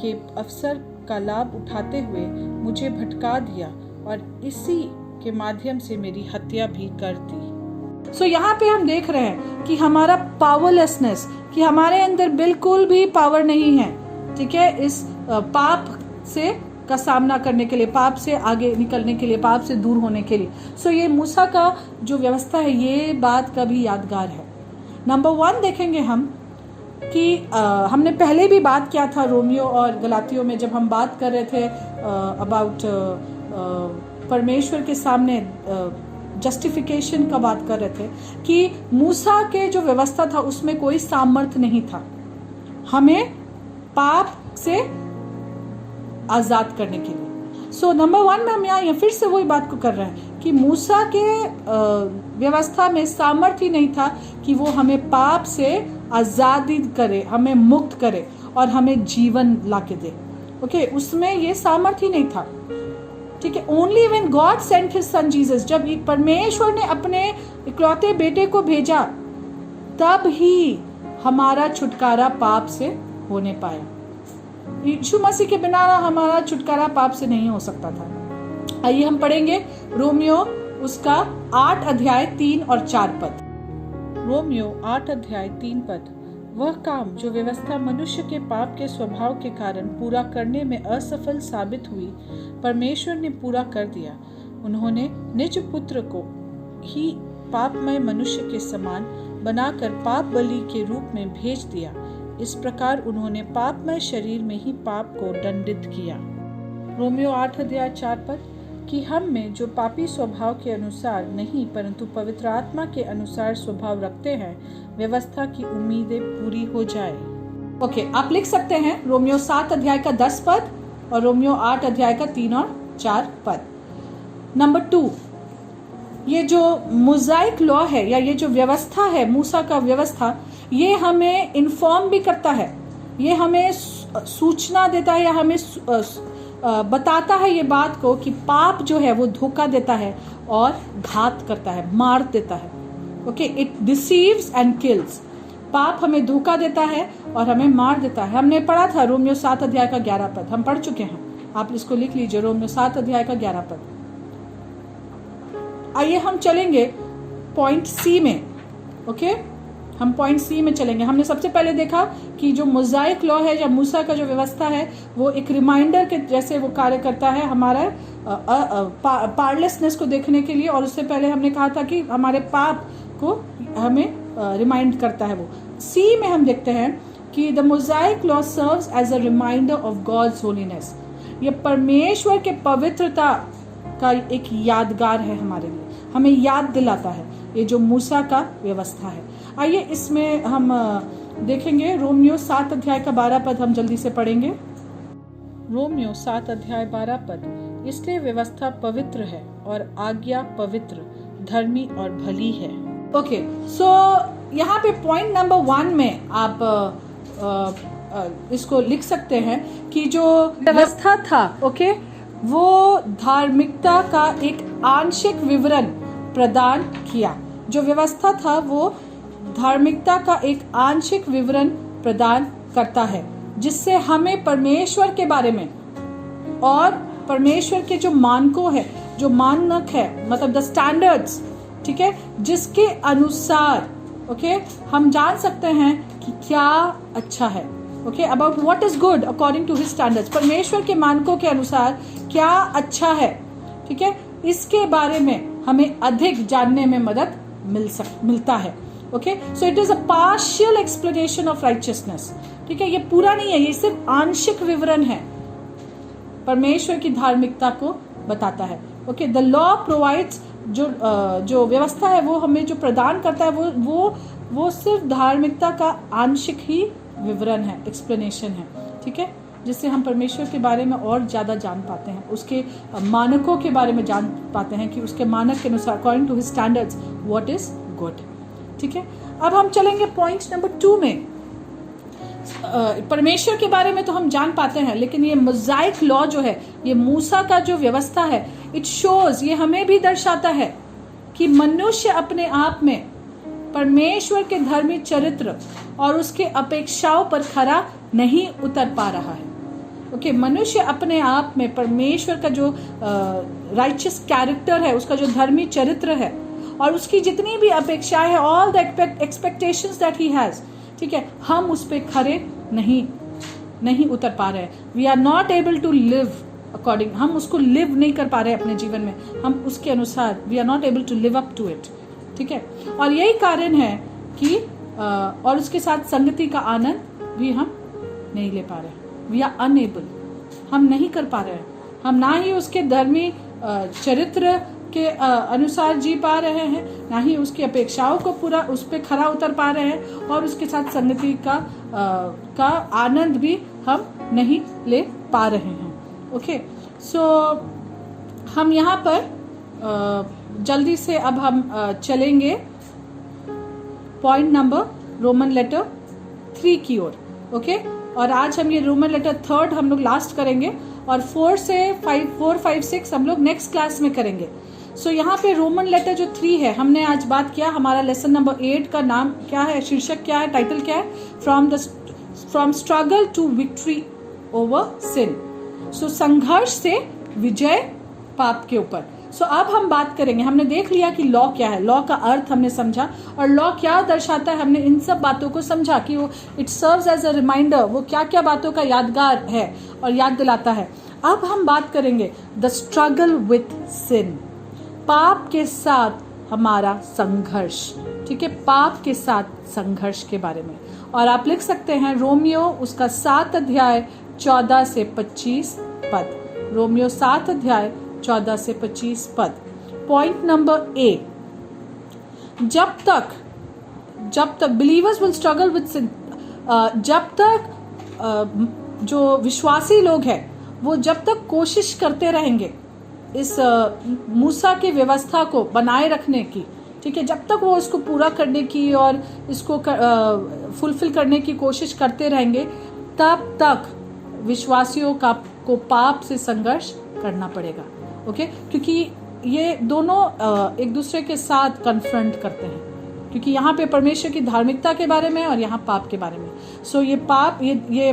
के अवसर का लाभ उठाते हुए मुझे भटका दिया और इसी के माध्यम से मेरी हत्या भी कर दी। सो यहाँ पे हम देख रहे हैं कि हमारा पावरलेसनेस, कि हमारे अंदर बिल्कुल भी पावर नहीं है, ठीक है, इस पाप से का सामना करने के लिए, पाप से आगे निकलने के लिए, पाप से दूर होने के लिए। सो ये मूसा का जो व्यवस्था है ये बात का भी यादगार है। नंबर 1 देखेंगे हम कि हमने पहले भी बात किया था रोमियो और गलातियों में, जब हम बात कर रहे थे अबाउट परमेश्वर के सामने जस्टिफिकेशन का बात कर रहे थे, कि मूसा के जो व्यवस्था था उसमें कोई सामर्थ्य नहीं था हमें पाप से आजाद करने के लिए। सो नंबर 1 में हम यहाँ फिर से वही बात को कर रहे हैं कि मूसा के व्यवस्था में सामर्थ्य ही नहीं था कि वो हमें पाप से आजादी करे, हमें मुक्त करे और हमें जीवन लाके दे। ओके, उसमें ये सामर्थ्य ही नहीं था। ठीक है, only when God sent his son Jesus, जब परमेश्वर ने अपने इकलौते बेटे को भेजा तब ही हमारा छुटकारा पाप से होने पाया। यीशु मसीह के बिना हमारा छुटकारा पाप से नहीं हो सकता था। आइए हम पढ़ेंगे रोमियो उसका 8 अध्याय 3 और 4 पद। रोमियो 8 अध्याय 3 पद। वह काम जो व्यवस्था मनुष्य के पाप के स्वभाव के कारण पूरा करने में असफल साबित हुई, परमेश्वर ने पूरा कर दिया। उन्होंने निज पुत्र को ही पापमय मनुष्य के समान बनाकर पाप बलि के रूप में भेज दिया। इस प्रकार उन्होंने पापमय शरीर में ही पाप को दंडित किया। रोमियो 8 अध्याय 4 पद। कि हम में जो पापी स्वभाव के अनुसार नहीं परंतु पवित्र आत्मा के अनुसार स्वभाव रखते हैं, व्यवस्था की उम्मीदें पूरी हो जाए। ओके, आप लिख सकते हैं रोमियो 7 अध्याय का 10 पद और रोमियो 8 अध्याय का 3 और 4 पद। नंबर 2, ये जो मोज़ाइक लॉ है या ये जो व्यवस्था है, मूसा का व्यवस्था, ये हमें इन्फॉर्म भी करता है, ये हमें सूचना देता है या हमें बताता है ये बात को कि पाप जो है वो धोखा देता है और घात करता है, मार देता है। Okay, it deceives and kills. पाप हमें धोखा देता है और हमें मार देता है। हमने पढ़ा था रोमियो 7 अध्याय का 11 पद, हम पढ़ चुके हैं, आप इसको लिख लीजिए, रोमियो 7 अध्याय का 11 पद। आइए हम चलेंगे पॉइंट सी में। ओके, हम पॉइंट सी में चलेंगे। हमने सबसे पहले देखा कि जो मोज़ाइक लॉ है या मूसा का जो व्यवस्था है वो एक रिमाइंडर के जैसे वो कार्य करता है हमारा पावरलेसनेस को देखने के लिए, और उससे पहले हमने कहा था कि हमारे पाप को हमें रिमाइंड करता है। वो सी में हम देखते हैं कि the Mosaic law serves as a reminder of God's holiness. ये परमेश्वर के पवित्रता का एक यादगार है हमारे लिए, हमें याद दिलाता है ये जो मूसा का व्यवस्था है। आइए इसमें हम देखेंगे रोमियो 7 अध्याय का 12 पद, हम जल्दी से पढ़ेंगे। रोमियो 7 अध्याय 12 पद। इसलिए व्यवस्था पवित्र है और आज्ञा पवित्र, धर्मी और भली है। ओके, सो यहाँ पे पॉइंट नंबर 1 में आप इसको लिख सकते हैं कि जो व्यवस्था था, ओके, वो धार्मिकता का एक आंशिक विवरण प्रदान किया। जो व्यवस्था था वो धार्मिकता का एक आंशिक विवरण प्रदान करता है, जिससे हमें परमेश्वर के बारे में और परमेश्वर के जो मानकों है, जो मानक है, मतलब द स्टैंडर्ड्स, ठीक है, जिसके अनुसार ओके हम जान सकते हैं कि क्या अच्छा है। Okay, about what is good according to his standards, परमेश्वर के मानकों के अनुसार क्या अच्छा है, ठीक है, इसके बारे में हमें अधिक जानने में मदद मिलता है। Okay, so it is a partial explanation of righteousness. ठीक है, ये पूरा नहीं है, ये सिर्फ आंशिक विवरण है, परमेश्वर की धार्मिकता को बताता है। ओके, द लॉ प्रोवाइड्स, जो व्यवस्था है वो हमें जो प्रदान करता है वो सिर्फ धार्मिकता का आंशिक ही विवरण है, एक्सप्लेनेशन है। ठीक है, जिससे हम परमेश्वर के बारे में और ज्यादा जान पाते हैं, उसके मानकों के बारे में जान पाते हैं कि उसके मानक के अनुसार according to his standards what is good. ठीक है, अब हम चलेंगे पॉइंट नंबर 2 में। परमेश्वर के बारे में तो हम जान पाते हैं, लेकिन ये मोज़ाइक लॉ जो है, ये मूसा का जो व्यवस्था है, इट शोज, ये हमें भी दर्शाता है कि मनुष्य अपने आप में परमेश्वर के धर्मी चरित्र और उसके अपेक्षाओं पर खरा नहीं उतर पा रहा है। ओके, मनुष्य अपने आप में परमेश्वर का जो राइचियस कैरेक्टर है, उसका जो धर्मी चरित्र है और उसकी जितनी भी अपेक्षाएं है, all the expectations that he has, ठीक है, हम उस पे खरे नहीं उतर पा रहे हैं। We are not able to live according, हम उसको लिव नहीं कर पा रहे अपने जीवन में, हम उसके अनुसार we are not able to live up to it. ठीक है, और यही कारण है कि और उसके साथ संगति का आनंद भी हम नहीं ले पा रहे, वी आर अनएबल, हम नहीं कर पा रहे हैं, हम ना ही उसके धर्मी चरित्र के अनुसार जी पा रहे हैं, ना ही उसकी अपेक्षाओं को पूरा उस पे खरा उतर पा रहे हैं, और उसके साथ संगति का आनंद भी हम नहीं ले पा रहे हैं। ओके, सो हम यहाँ पर जल्दी से अब हम चलेंगे पॉइंट नंबर रोमन लेटर 3 की ओर। ओके, और आज हम ये रोमन लेटर 3 हम लोग लास्ट करेंगे, और 4 से 5 6 हम लोग नेक्स्ट क्लास में करेंगे। सो यहाँ पे रोमन लेटर जो 3 है, हमने आज बात किया। हमारा लेसन नंबर 8 का नाम क्या है, शीर्षक क्या है, टाइटल क्या है, from struggle to victory over sin. So संघर्ष से विजय पाप के ऊपर। सो अब हम बात करेंगे, हमने देख लिया कि लॉ क्या है, लॉ का अर्थ हमने समझा और लॉ क्या दर्शाता है, हमने इन सब बातों को समझा कि वो it serves as a reminder, वो क्या क्या बातों का यादगार है और याद दिलाता है। अब हम बात करेंगे द स्ट्रगल विथ सिन, पाप के साथ हमारा संघर्ष। ठीक है, पाप के साथ संघर्ष के बारे में। और आप लिख सकते हैं रोमियो उसका 7 अध्याय 14 से 25 पद। रोमियो 7 अध्याय 14 से 25 पद। पॉइंट नंबर ए, जब तक बिलीवर्स विल स्ट्रगल विद सिन, जब तक जो विश्वासी लोग हैं वो जब तक कोशिश करते रहेंगे इस मूसा की व्यवस्था को बनाए रखने की, ठीक है, जब तक वो इसको पूरा करने की और इसको फुलफिल करने की कोशिश करते रहेंगे, तब तक विश्वासियों को पाप से संघर्ष करना पड़ेगा। ओके, क्योंकि ये दोनों एक दूसरे के साथ कन्फ्रंट करते हैं, क्योंकि यहाँ पे परमेश्वर की धार्मिकता के बारे में और यहाँ पाप के बारे में। सो ये पाप, ये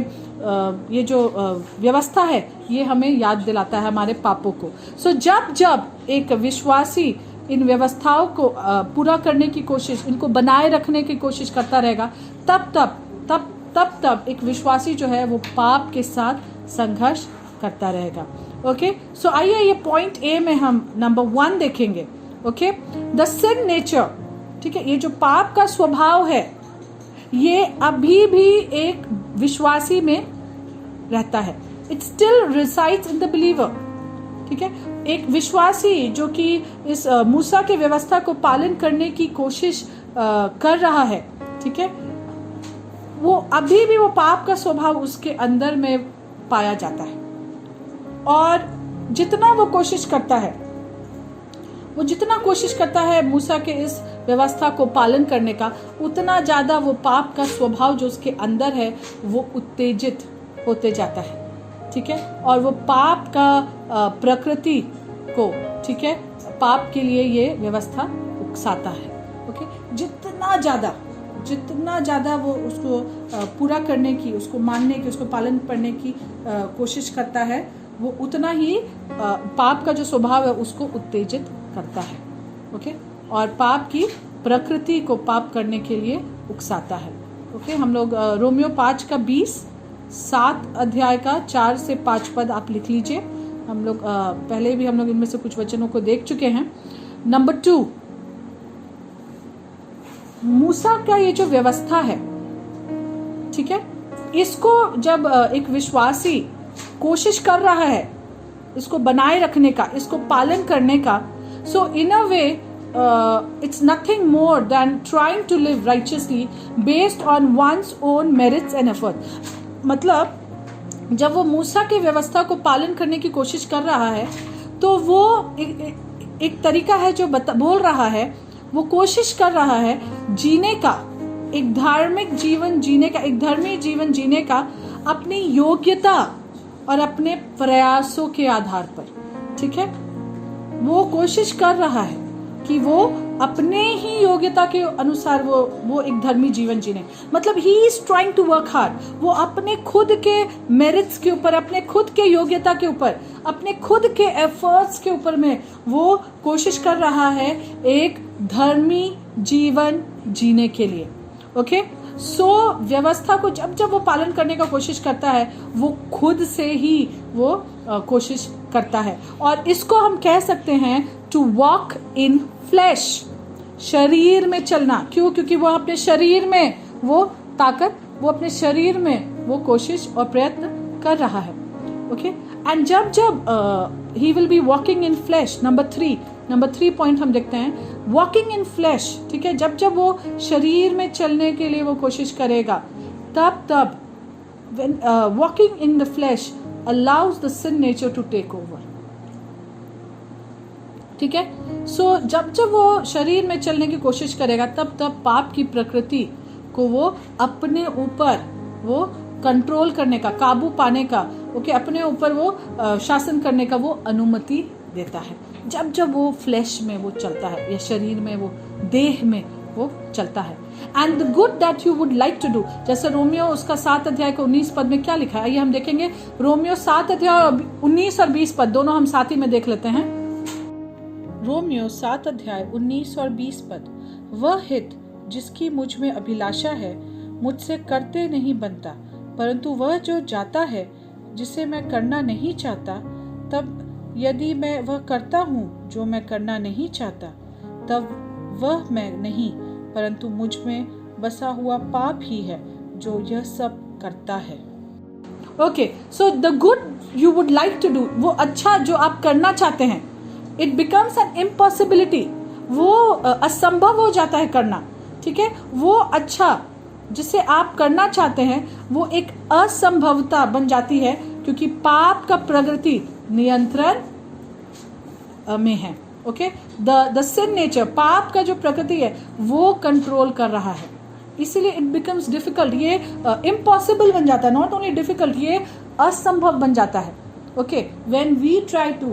जो व्यवस्था है, ये हमें याद दिलाता है हमारे पापों को। सो जब एक विश्वासी इन व्यवस्थाओं को पूरा करने की कोशिश, इनको बनाए रखने की कोशिश करता रहेगा, तब एक विश्वासी जो है वो पाप के साथ संघर्ष करता रहेगा। ओके, सो आइए ये पॉइंट ए में हम नंबर 1 देखेंगे। ओके, द सिन नेचर, ठीक है, ये जो पाप का स्वभाव है ये अभी भी एक विश्वासी में रहता है। It still resides in the believer. ठीक है, एक विश्वासी जो कि इस मूसा के व्यवस्था को पालन करने की कोशिश कर रहा है, ठीक है, वो अभी भी वो पाप का स्वभाव उसके अंदर में पाया जाता है। और जितना वो कोशिश करता है मूसा के इस व्यवस्था को पालन करने का, उतना ज्यादा वो पाप का स्वभाव जो उसके अंदर है वो उत्तेजित होते जाता है। ठीक है, और वो पाप का प्रकृति को, ठीक है, पाप के लिए ये व्यवस्था उकसाता है। ओके, जितना ज्यादा वो उसको पूरा करने की, उसको मानने की, उसको पालन करने की कोशिश करता है, वो उतना ही पाप का जो स्वभाव है उसको उत्तेजित करता है। ओके, और पाप की प्रकृति को पाप करने के लिए उकसाता है। ओके, हम लोग रोमियो 5 का 20, 7 अध्याय का 4 से 5 पद आप लिख लीजिए। हम लोग पहले भी हम लोग इनमें से कुछ वचनों को देख चुके हैं। नंबर 2, मूसा का ये जो व्यवस्था है, ठीक है, इसको जब एक विश्वासी कोशिश कर रहा है इसको बनाए रखने का, इसको पालन करने का, सो इन अ वे it's nothing more than trying to live righteously based on one's own merits and effort। मतलब जब वो मूसा की व्यवस्था को पालन करने की कोशिश कर रहा है तो वो एक तरीका है जो बोल रहा है, वो कोशिश कर रहा है जीने का, एक धार्मिक जीवन जीने का, एक धर्मी जीवन जीने का अपनी योग्यता और अपने प्रयासों के आधार पर। ठीक है, वो कोशिश कर रहा है कि वो अपने ही योग्यता के अनुसार वो एक धर्मी जीवन जीने, मतलब ही is trying to work hard. वो अपने खुद के मेरिट्स के ऊपर, अपने खुद के योग्यता के ऊपर, अपने खुद के एफर्ट्स के ऊपर में वो कोशिश कर रहा है एक धर्मी जीवन जीने के लिए। ओके, सो व्यवस्था को जब वो पालन करने का कोशिश करता है, वो खुद से ही वो कोशिश करता है। और इसको हम कह सकते हैं टू वॉक इन फ्लैश, शरीर में चलना। क्यों? क्योंकि वो अपने शरीर में वो ताकत, वो अपने शरीर में वो कोशिश और प्रयत्न कर रहा है। ओके, एंड जब he will be walking in flash. Number 3 point हम देखते हैं, वॉकिंग इन फ्लैश। ठीक है, जब वो शरीर में चलने के लिए वो कोशिश करेगा, तब walking in the flesh allows the sin nature to take over. ठीक है, सो जब वो शरीर में चलने की कोशिश करेगा, तब पाप की प्रकृति को वो अपने ऊपर वो कंट्रोल करने का, काबू पाने का ओके, अपने ऊपर वो शासन करने का वो अनुमति देता है जब जब वो फ्लैश में वो चलता है या शरीर में वो देह में वो चलता है। And the good that you would like to do, जैसे रोमियो उसका 7 अध्याय के 19 पद में क्या लिखा है, आइए हम देखेंगे। रोमियो 7 अध्याय 19 और 20 पद दोनों हम साथ ही में देख लेते हैं। रोमियो 7 अध्याय 19 और 20 पद, वह हित जिसकी मुझ में अभिलाषा है मुझसे करते नहीं बनता, परंतु वह जो जाता है जिसे मैं करना नहीं चाहता, तब यदि मैं वह करता हूँ जो मैं करना नहीं चाहता, तब वह मैं नहीं परंतु मुझ में बसा हुआ पाप ही है जो यह सब करता है। Okay, so the good you would like to do, वो अच्छा जो आप करना चाहते हैं, इट बिकम्स एन इम्पॉसिबिलिटी, वो असंभव हो जाता है करना। ठीक है, वो अच्छा जिसे आप करना चाहते हैं वो एक असंभवता बन जाती है, क्योंकि पाप का प्रगति नियंत्रण में है। ओके, द सिन नेचर, पाप का जो प्रकृति है वो कंट्रोल कर रहा है, इसीलिए इट बिकम्स डिफिकल्ट, ये इम्पॉसिबल बन जाता है, नॉट ओनली डिफिकल्ट, ये असंभव बन जाता है। Okay, when we try to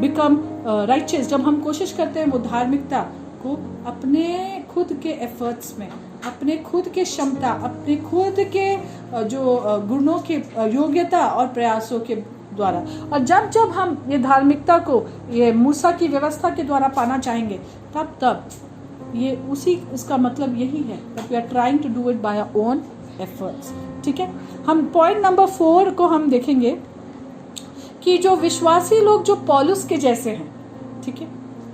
become righteous, जब हम कोशिश करते हैं वो धार्मिकता को अपने खुद के एफर्ट्स में, अपने खुद के क्षमता, अपने खुद के जो गुणों के योग्यता और प्रयासों के द्वारा, और जब जब हम ये धार्मिकता को ये मूसा की व्यवस्था के द्वारा पाना चाहेंगे, तब ये इसका मतलब यही है that we are trying to do it by our own efforts। ठीक है, हम पॉइंट नंबर 4 को हम देखेंगे कि जो विश्वासी लोग जो पौलुस के जैसे हैं, ठीक है,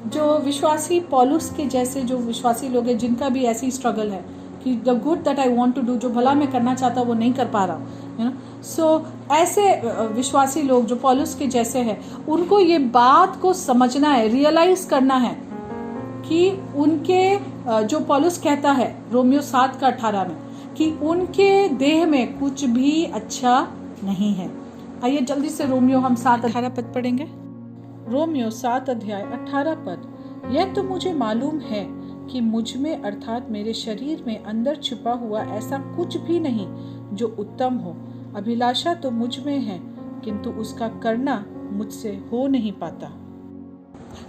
जो विश्वासी पौलुस के जैसे जो विश्वासी लोग हैं जिनका भी ऐसी स्ट्रगल है कि the good that I want to do, जो भला मैं करना चाहता वो नहीं कर पा रहा, यू नो, सो ऐसे विश्वासी लोग जो पौलुस के जैसे हैं, उनको ये बात को समझना है, रियलाइज करना है कि उनके जो पौलुस कहता है रोमियो 7 का 18 में कि उनके देह में कुछ भी अच्छा नहीं है। आइए जल्दी से रोमियो हम 7:18 पद पढ़ेंगे। रोमियो 7 अध्याय 18 पद, यह तो मुझे मालूम है कि मुझ में अर्थात मेरे शरीर में अंदर छिपा हुआ ऐसा कुछ भी नहीं जो उत्तम हो। अभिलाषा तो मुझ में है किंतु उसका करना मुझसे हो नहीं पाता।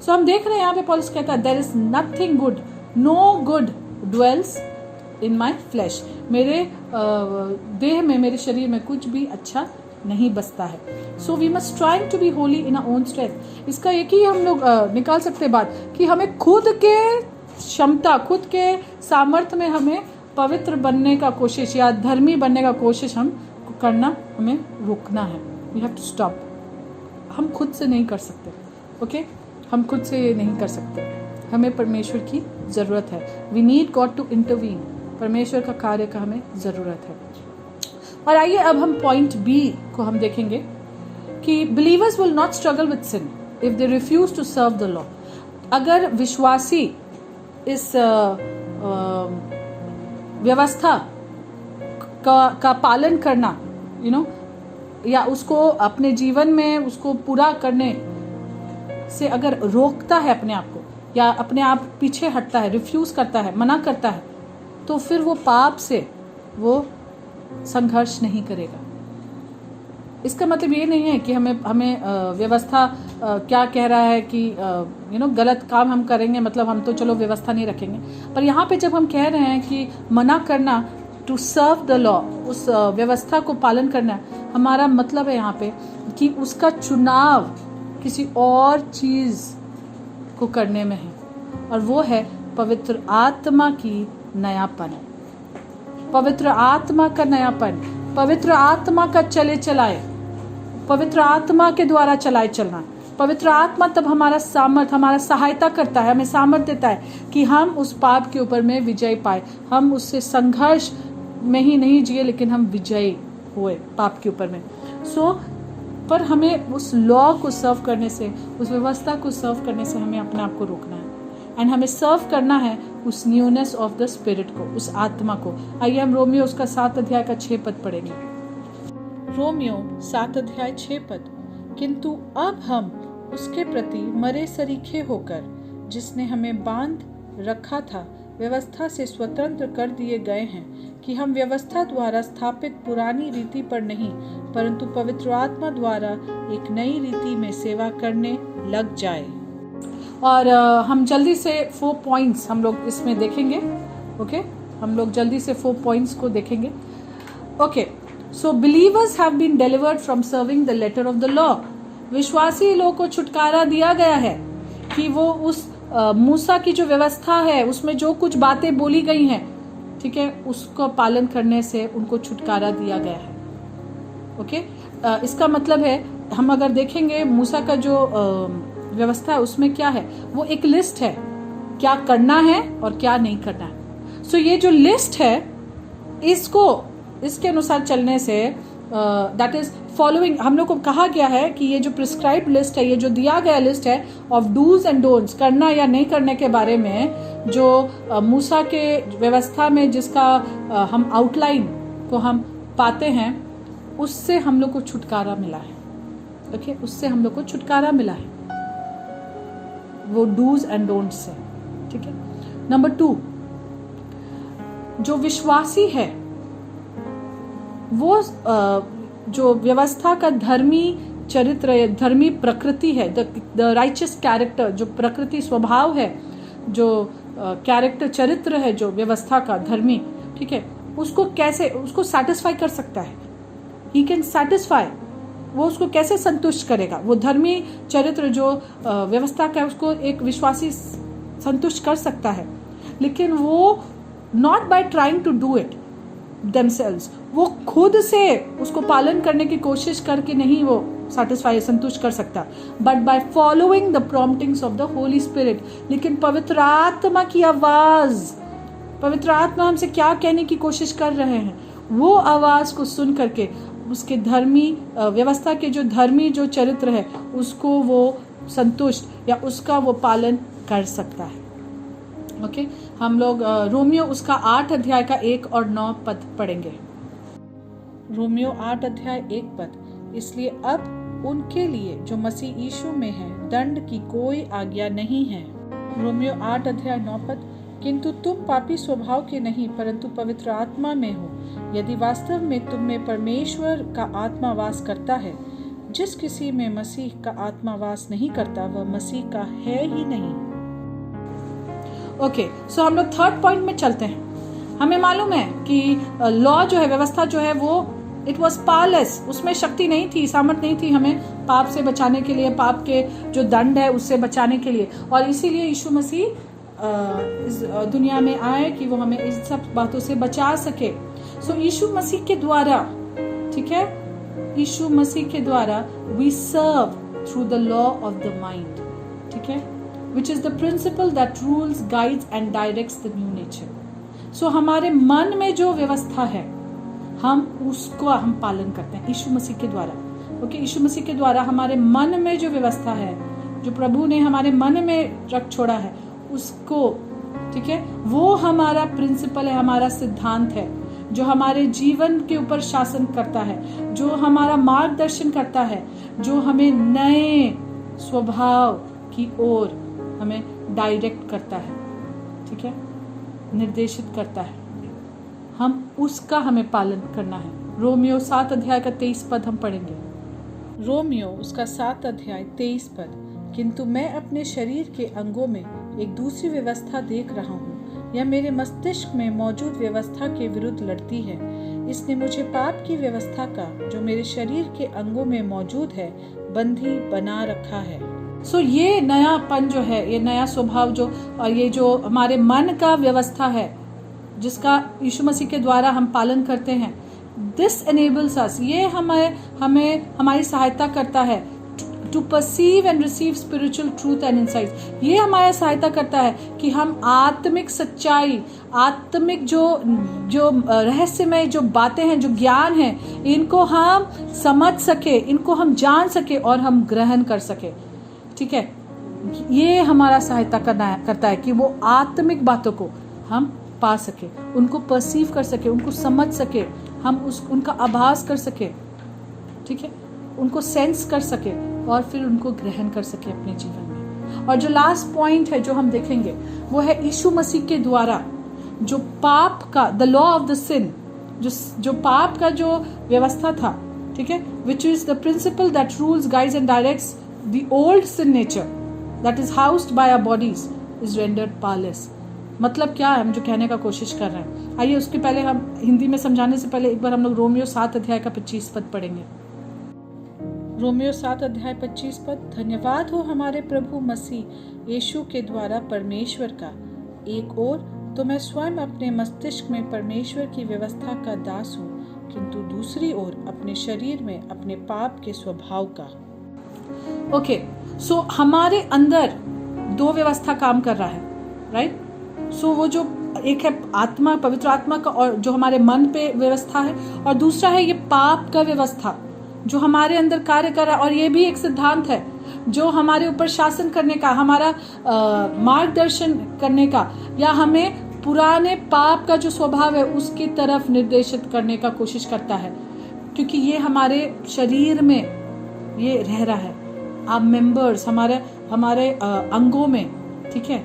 सो हम देख रहे हैं यहाँ पे पौलुस कहता है there is nothing good, no good dwells in my flesh, मेरे देह में, मेरे शरीर में कुछ भी अच्छा नहीं बसता है। So we must trying to be holy in our own strength. इसका एक ही हम लोग निकाल सकते बात कि हमें खुद के क्षमता, खुद के सामर्थ्य में हमें पवित्र बनने का कोशिश या धर्मी बनने का कोशिश हम करना, हमें रोकना है। We have to stop. हम खुद से नहीं कर सकते, ओके, हम खुद से ये नहीं कर सकते, हमें परमेश्वर की ज़रूरत है। We need God to intervene, परमेश्वर का कार्य का हमें ज़रूरत है। और आइए अब हम पॉइंट बी को हम देखेंगे कि believers will not struggle with sin if they refuse to serve the law. अगर विश्वासी इस व्यवस्था का पालन करना, यू नो, या उसको अपने जीवन में उसको पूरा करने से अगर रोकता है अपने आप को, या अपने आप पीछे हटता है, रिफ्यूज करता है, मना करता है, तो फिर वो पाप से वो संघर्ष नहीं करेगा। इसका मतलब ये नहीं है कि हमें व्यवस्था क्या कह रहा है कि गलत काम हम करेंगे, मतलब हम तो चलो व्यवस्था नहीं रखेंगे। पर यहाँ पे जब हम कह रहे हैं कि मना करना, टू सर्व द लॉ, उस व्यवस्था को पालन करना, हमारा मतलब है यहाँ पे कि उसका चुनाव किसी और चीज़ को करने में है, और वो है पवित्र आत्मा की नयापन, पवित्र आत्मा का नयापन, पवित्र आत्मा का चले चलाए, पवित्र आत्मा के द्वारा चलाए चलना। पवित्र आत्मा तब हमारा सामर्थ, हमारा सहायता करता है, हमें सामर्थ देता है कि हम उस पाप के ऊपर में विजय पाए। हम उससे संघर्ष में ही नहीं जिए, लेकिन हम विजयी हुए पाप के ऊपर में। पर हमें उस लॉ को सर्व करने से, उस व्यवस्था को सर्व करने से हमें अपने आप को रोकना है, एंड हमें सर्व करना है उस न्यूनेस ऑफ द स्पिरिट को, उस आत्मा को। आइए हम रोमियो उसका 7 अध्याय का 6 पद पढ़ेंगे। रोमियो 7 अध्याय 6 पद, किंतु अब हम उसके प्रति मरे सरीखे होकर, जिसने हमें बांध रखा था, व्यवस्था से स्वतंत्र कर दिए गए हैं कि हम व्यवस्था द्वारा स्थापित पुरानी रीति पर नहीं परंतु पवित्र आत्मा द्वारा एक नई रीति में सेवा करने लग जाए। और हम जल्दी से 4 पॉइंट्स हम लोग इसमें देखेंगे। ओके, हम लोग जल्दी से 4 पॉइंट्स को देखेंगे। Okay, so believers have been delivered from serving the letter of the law. विश्वासी लोगों को छुटकारा दिया गया है कि वो उस मूसा की जो व्यवस्था है उसमें जो कुछ बातें बोली गई हैं, ठीक है, उसको पालन करने से उनको छुटकारा दिया गया है। ओके, इसका मतलब है हम अगर देखेंगे मूसा का जो व्यवस्था है उसमें क्या है, वो एक लिस्ट है क्या करना है और क्या नहीं करना है। सो ये जो लिस्ट है इसके अनुसार चलने से दैट इज फॉलोइंग, हम लोग को कहा गया है कि ये जो प्रिस्क्राइब्ड लिस्ट है, ये जो दिया गया लिस्ट है ऑफ डूज एंड डोंट्स, करना या नहीं करने के बारे में, जो मूसा के व्यवस्था में जिसका हम आउटलाइन को हम पाते हैं, उससे हम लोग को छुटकारा मिला है। ओके, उससे हम लोग को छुटकारा मिला है वो डूज एंड डोंट्स से। ठीक है, नंबर 2, जो विश्वासी है वो जो व्यवस्था का धर्मी चरित्र, धर्मी प्रकृति है, द राइचियस कैरेक्टर, जो प्रकृति स्वभाव है, जो कैरेक्टर चरित्र है, जो व्यवस्था का धर्मी, ठीक है, उसको कैसे, उसको सेटिस्फाई कर सकता है। ही कैन सेटिस्फाई, वो उसको कैसे संतुष्ट करेगा। वो धर्मी चरित्र जो व्यवस्था का है उसको एक विश्वासी संतुष्ट कर सकता है, लेकिन वो not by trying to do it themselves, वो खुद से उसको पालन करने की कोशिश करके नहीं वो सेटिस्फाई संतुष्ट कर सकता, but by following the promptings of the holy spirit. लेकिन पवित्र आत्मा की आवाज, पवित्र आत्मा हमसे क्या कहने की कोशिश कर रहे हैं, वो आवाज को सुन करके उसके धर्मी व्यवस्था के जो धर्मी जो चरित्र है उसको वो संतुष्ट या उसका वो पालन कर सकता है। ओके, हम लोग रोमियो उसका 8 अध्याय का 1 और 9 पद पढ़ेंगे। रोमियो 8 अध्याय 1 पद, इसलिए अब उनके लिए जो मसीह यीशु में है दंड की कोई आज्ञा नहीं है। रोमियो 8 अध्याय 9 पद, किंतु तुम पापी स्वभाव के नहीं परंतु पवित्र आत्मा में हो, यदि वास्तव में तुम में परमेश्वर का आत्मा वास करता है। जिस किसी में मसीह का आत्मा वास नहीं करता वह मसीह का है ही नहीं। ओके, सो हम लोग 3rd पॉइंट में चलते हैं। हमें मालूम है कि लॉ जो है, व्यवस्था जो है, वो इट वॉज पावरलेस, उसमें शक्ति नहीं थी, सामर्थ नहीं थी हमें पाप से बचाने के लिए, पाप के जो दंड है उससे बचाने के लिए। और इसीलिए यीशु मसीह इस दुनिया में आए कि वो हमें इन सब बातों से बचा सके। सो यीशु मसीह के द्वारा, ठीक है, यीशु मसीह के द्वारा we serve through the law of the mind, ठीक है, which is the principle that rules, guides and directs the new nature. So हमारे मन में जो व्यवस्था है हम उसको हम पालन करते हैं यीशु मसीह के द्वारा। ओके, यीशु मसीह के द्वारा हमारे मन में जो व्यवस्था है, जो प्रभु ने हमारे मन में रख छोड़ा है उसको, ठीक है, वो हमारा प्रिंसिपल है, हमारा सिद्धांत है, जो हमारे जीवन के ऊपर शासन करता है, जो हमारा मार्गदर्शन करता है, जो हमें नए स्वभाव की ओर हमें डायरेक्ट करता है, ठीक है, निर्देशित करता है। हम उसका हमें पालन करना है। रोमियो 7 अध्याय का 23 पद हम पढ़ेंगे। रोमियो उसका 7 अध्याय 23 पद, किंतु मैं अपने शरीर के अंगों में एक दूसरी व्यवस्था देख रहा हूँ, यह मेरे मस्तिष्क में मौजूद व्यवस्था के विरुद्ध लड़ती है। इसने मुझे पाप की व्यवस्था का, जो मेरे शरीर के अंगों में मौजूद है, बंधी बना रखा है। सो ये नयापन जो है, ये नया स्वभाव जो, और ये जो हमारे मन का व्यवस्था है जिसका यीशु मसीह के द्वारा हम पालन करते हैं, दिस एनेबल्स अस, ये हमें हमारी सहायता करता है to perceive and receive spiritual truth and insights. ये हमारा सहायता करता है कि हम आत्मिक सच्चाई, आत्मिक जो रहस्यमय जो बातें हैं, जो ज्ञान है, इनको हम समझ सके, इनको हम जान सके और हम ग्रहण कर सके। ठीक है, ये हमारा सहायता करता है कि वो आत्मिक बातों को हम पा सके, उनको परसीव कर सके, उनको समझ सके, हम उनका आभास कर सके, ठीक है, उनको सेंस कर सके और फिर उनको ग्रहण कर सके अपने जीवन में। और जो लास्ट पॉइंट है जो हम देखेंगे वो है यीशु मसीह के द्वारा जो पाप का the law of the sin, जो पाप का जो व्यवस्था था, ठीक है, which is the principle that rules guides and directs the old sin nature that is housed by our bodies is rendered powerless. मतलब क्या है हम जो कहने का कोशिश कर रहे हैं, आइए उसके पहले हम हिंदी में समझाने से पहले एक बार हम लोग रोमियो 7 अध्याय का 25 पद पढ़ेंगे। रोमियो 7 अध्याय 25 पद। धन्यवाद हो हमारे प्रभु मसीह यीशु के द्वारा परमेश्वर का, एक ओर तो मैं स्वयं अपने मस्तिष्क में परमेश्वर की व्यवस्था का दास हूँ, किंतु दूसरी ओर अपने शरीर में अपने पाप के स्वभाव का। ओके, सो हमारे अंदर दो व्यवस्था काम कर रहा है, राइट। सो वो जो एक है आत्मा, पवित्र आत्मा का, और जो हमारे मन पे व्यवस्था है, और दूसरा है ये पाप का व्यवस्था जो हमारे अंदर कार्य कर रहा है। और ये भी एक सिद्धांत है जो हमारे ऊपर शासन करने का, हमारा मार्गदर्शन करने का, या हमें पुराने पाप का जो स्वभाव है उसकी तरफ निर्देशित करने का कोशिश करता है, क्योंकि ये हमारे शरीर में ये रह रहा है, आप मेंबर्स, हमारे अंगों में, ठीक है,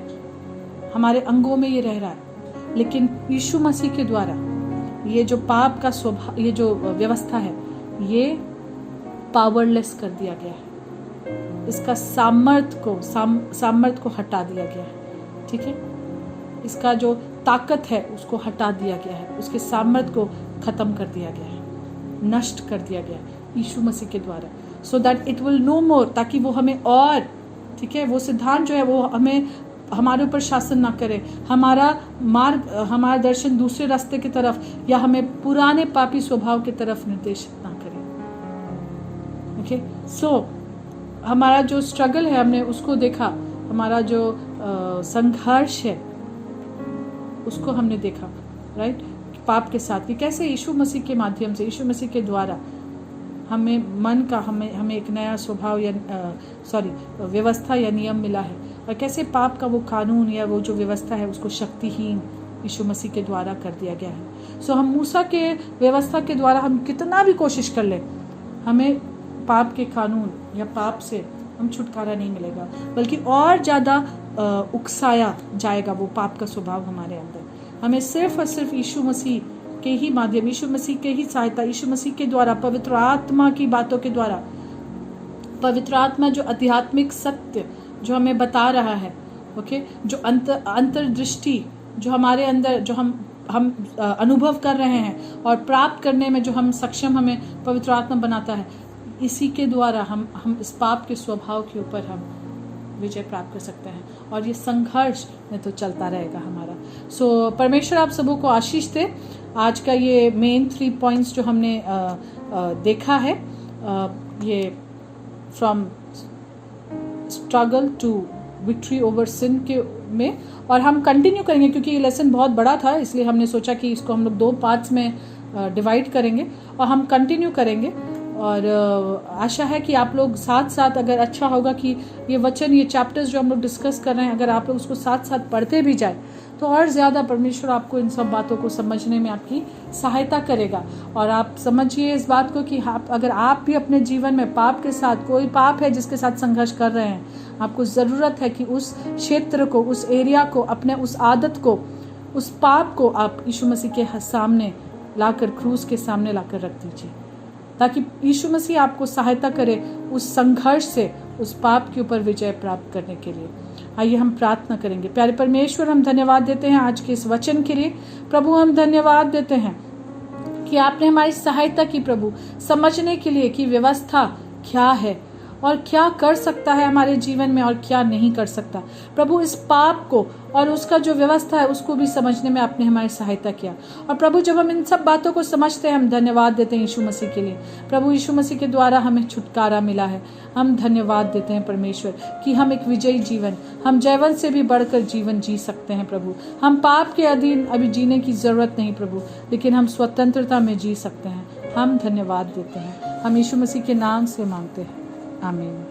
हमारे अंगों में ये रह रहा है। लेकिन यीशु मसीह के द्वारा ये जो पाप का स्वभाव, ये जो व्यवस्था है, ये पावरलेस कर दिया गया है, इसका सामर्थ को हटा दिया गया है, ठीक है, इसका जो ताकत है उसको हटा दिया गया है, उसके सामर्थ को खत्म कर दिया गया है, नष्ट कर दिया गया है यीशु मसीह के द्वारा, so that it will no more, ताकि वो हमें और, ठीक है, वो सिद्धांत जो है वो हमें हमारे ऊपर शासन ना करे, हमारा दर्शन दूसरे रास्ते की तरफ या हमें पुराने पापी स्वभाव की तरफ निर्देशित ना करे। ओके, सो हमारा जो स्ट्रगल है हमने उसको देखा, हमारा जो संघर्ष है उसको हमने देखा, राइट, पाप के साथ कि कैसे यीशु मसीह के माध्यम से, यीशु मसीह के द्वारा हमें मन का, हमें एक नया स्वभाव या व्यवस्था या नियम मिला है, और कैसे पाप का वो कानून या वो जो व्यवस्था है उसको शक्तिहीन यीशु मसीह के द्वारा कर दिया गया है। सो हम मूसा के व्यवस्था के द्वारा हम कितना भी कोशिश कर ले, हमें पाप के कानून या पाप से हम छुटकारा नहीं मिलेगा, बल्कि और ज़्यादा उकसाया जाएगा वो पाप का स्वभाव हमारे अंदर। हमें सिर्फ और सिर्फ यीशु मसीह के ही माध्यम, यीशु मसीह के ही सहायता, यीशु मसीह के द्वारा, पवित्र आत्मा की बातों के द्वारा, पवित्र आत्मा जो आध्यात्मिक सत्य जो हमें बता रहा है, ओके, जो अंतर्दृष्टि जो हमारे अंदर, जो हम अनुभव कर रहे हैं और प्राप्त करने में जो हम सक्षम, हमें पवित्र आत्मा बनाता है, इसी के द्वारा हम इस पाप के स्वभाव के ऊपर हम विजय प्राप्त कर सकते हैं, और ये संघर्ष में तो चलता रहेगा हमारा। सो परमेश्वर आप सबों को आशीष दे। आज का ये मेन 3 पॉइंट्स जो हमने देखा है, ये from struggle to victory over sin के में, और हम कंटिन्यू करेंगे क्योंकि ये लेसन बहुत बड़ा था, इसलिए हमने सोचा कि इसको हम लोग 2 पार्ट्स में डिवाइड करेंगे और हम कंटिन्यू करेंगे। और आशा है कि आप लोग साथ साथ, अगर अच्छा होगा कि ये वचन, ये चैप्टर्स जो हम लोग डिस्कस कर रहे हैं, अगर आप लोग उसको साथ साथ पढ़ते भी जाए तो और ज़्यादा परमेश्वर आपको इन सब बातों को समझने में आपकी सहायता करेगा। और आप समझिए इस बात को कि अगर आप भी अपने जीवन में पाप के साथ, कोई पाप है जिसके साथ संघर्ष कर रहे हैं, आपको ज़रूरत है कि उस क्षेत्र को, उस एरिया को, अपने उस आदत को, उस पाप को आप यीशु मसीह के सामने लाकर, क्रूस के सामने लाकर रख दीजिए, ताकि यीशु मसीह आपको सहायता करे उस संघर्ष से, उस पाप के ऊपर विजय प्राप्त करने के लिए। आइए हम प्रार्थना करेंगे। प्यारे परमेश्वर, हम धन्यवाद देते हैं आज के इस वचन के लिए। प्रभु, हम धन्यवाद देते हैं कि आपने हमारी सहायता की प्रभु, समझने के लिए कि व्यवस्था क्या है और क्या कर सकता है हमारे जीवन में और क्या नहीं कर सकता। प्रभु, इस पाप को और उसका जो व्यवस्था है उसको भी समझने में आपने हमारी सहायता किया। और प्रभु, जब हम इन सब बातों को समझते हैं, हम धन्यवाद देते हैं यीशु मसीह के लिए। प्रभु, यीशु मसीह के द्वारा हमें छुटकारा मिला है। हम धन्यवाद देते हैं परमेश्वर कि हम एक विजयी जीवन, हम जयवंत से भी बढ़कर जीवन जी सकते हैं। प्रभु, हम पाप के अधीन अभी जीने की जरूरत नहीं प्रभु, लेकिन हम स्वतंत्रता में जी सकते हैं। हम धन्यवाद देते हैं। हम यीशु मसीह के नाम से मांगते हैं, आमीन।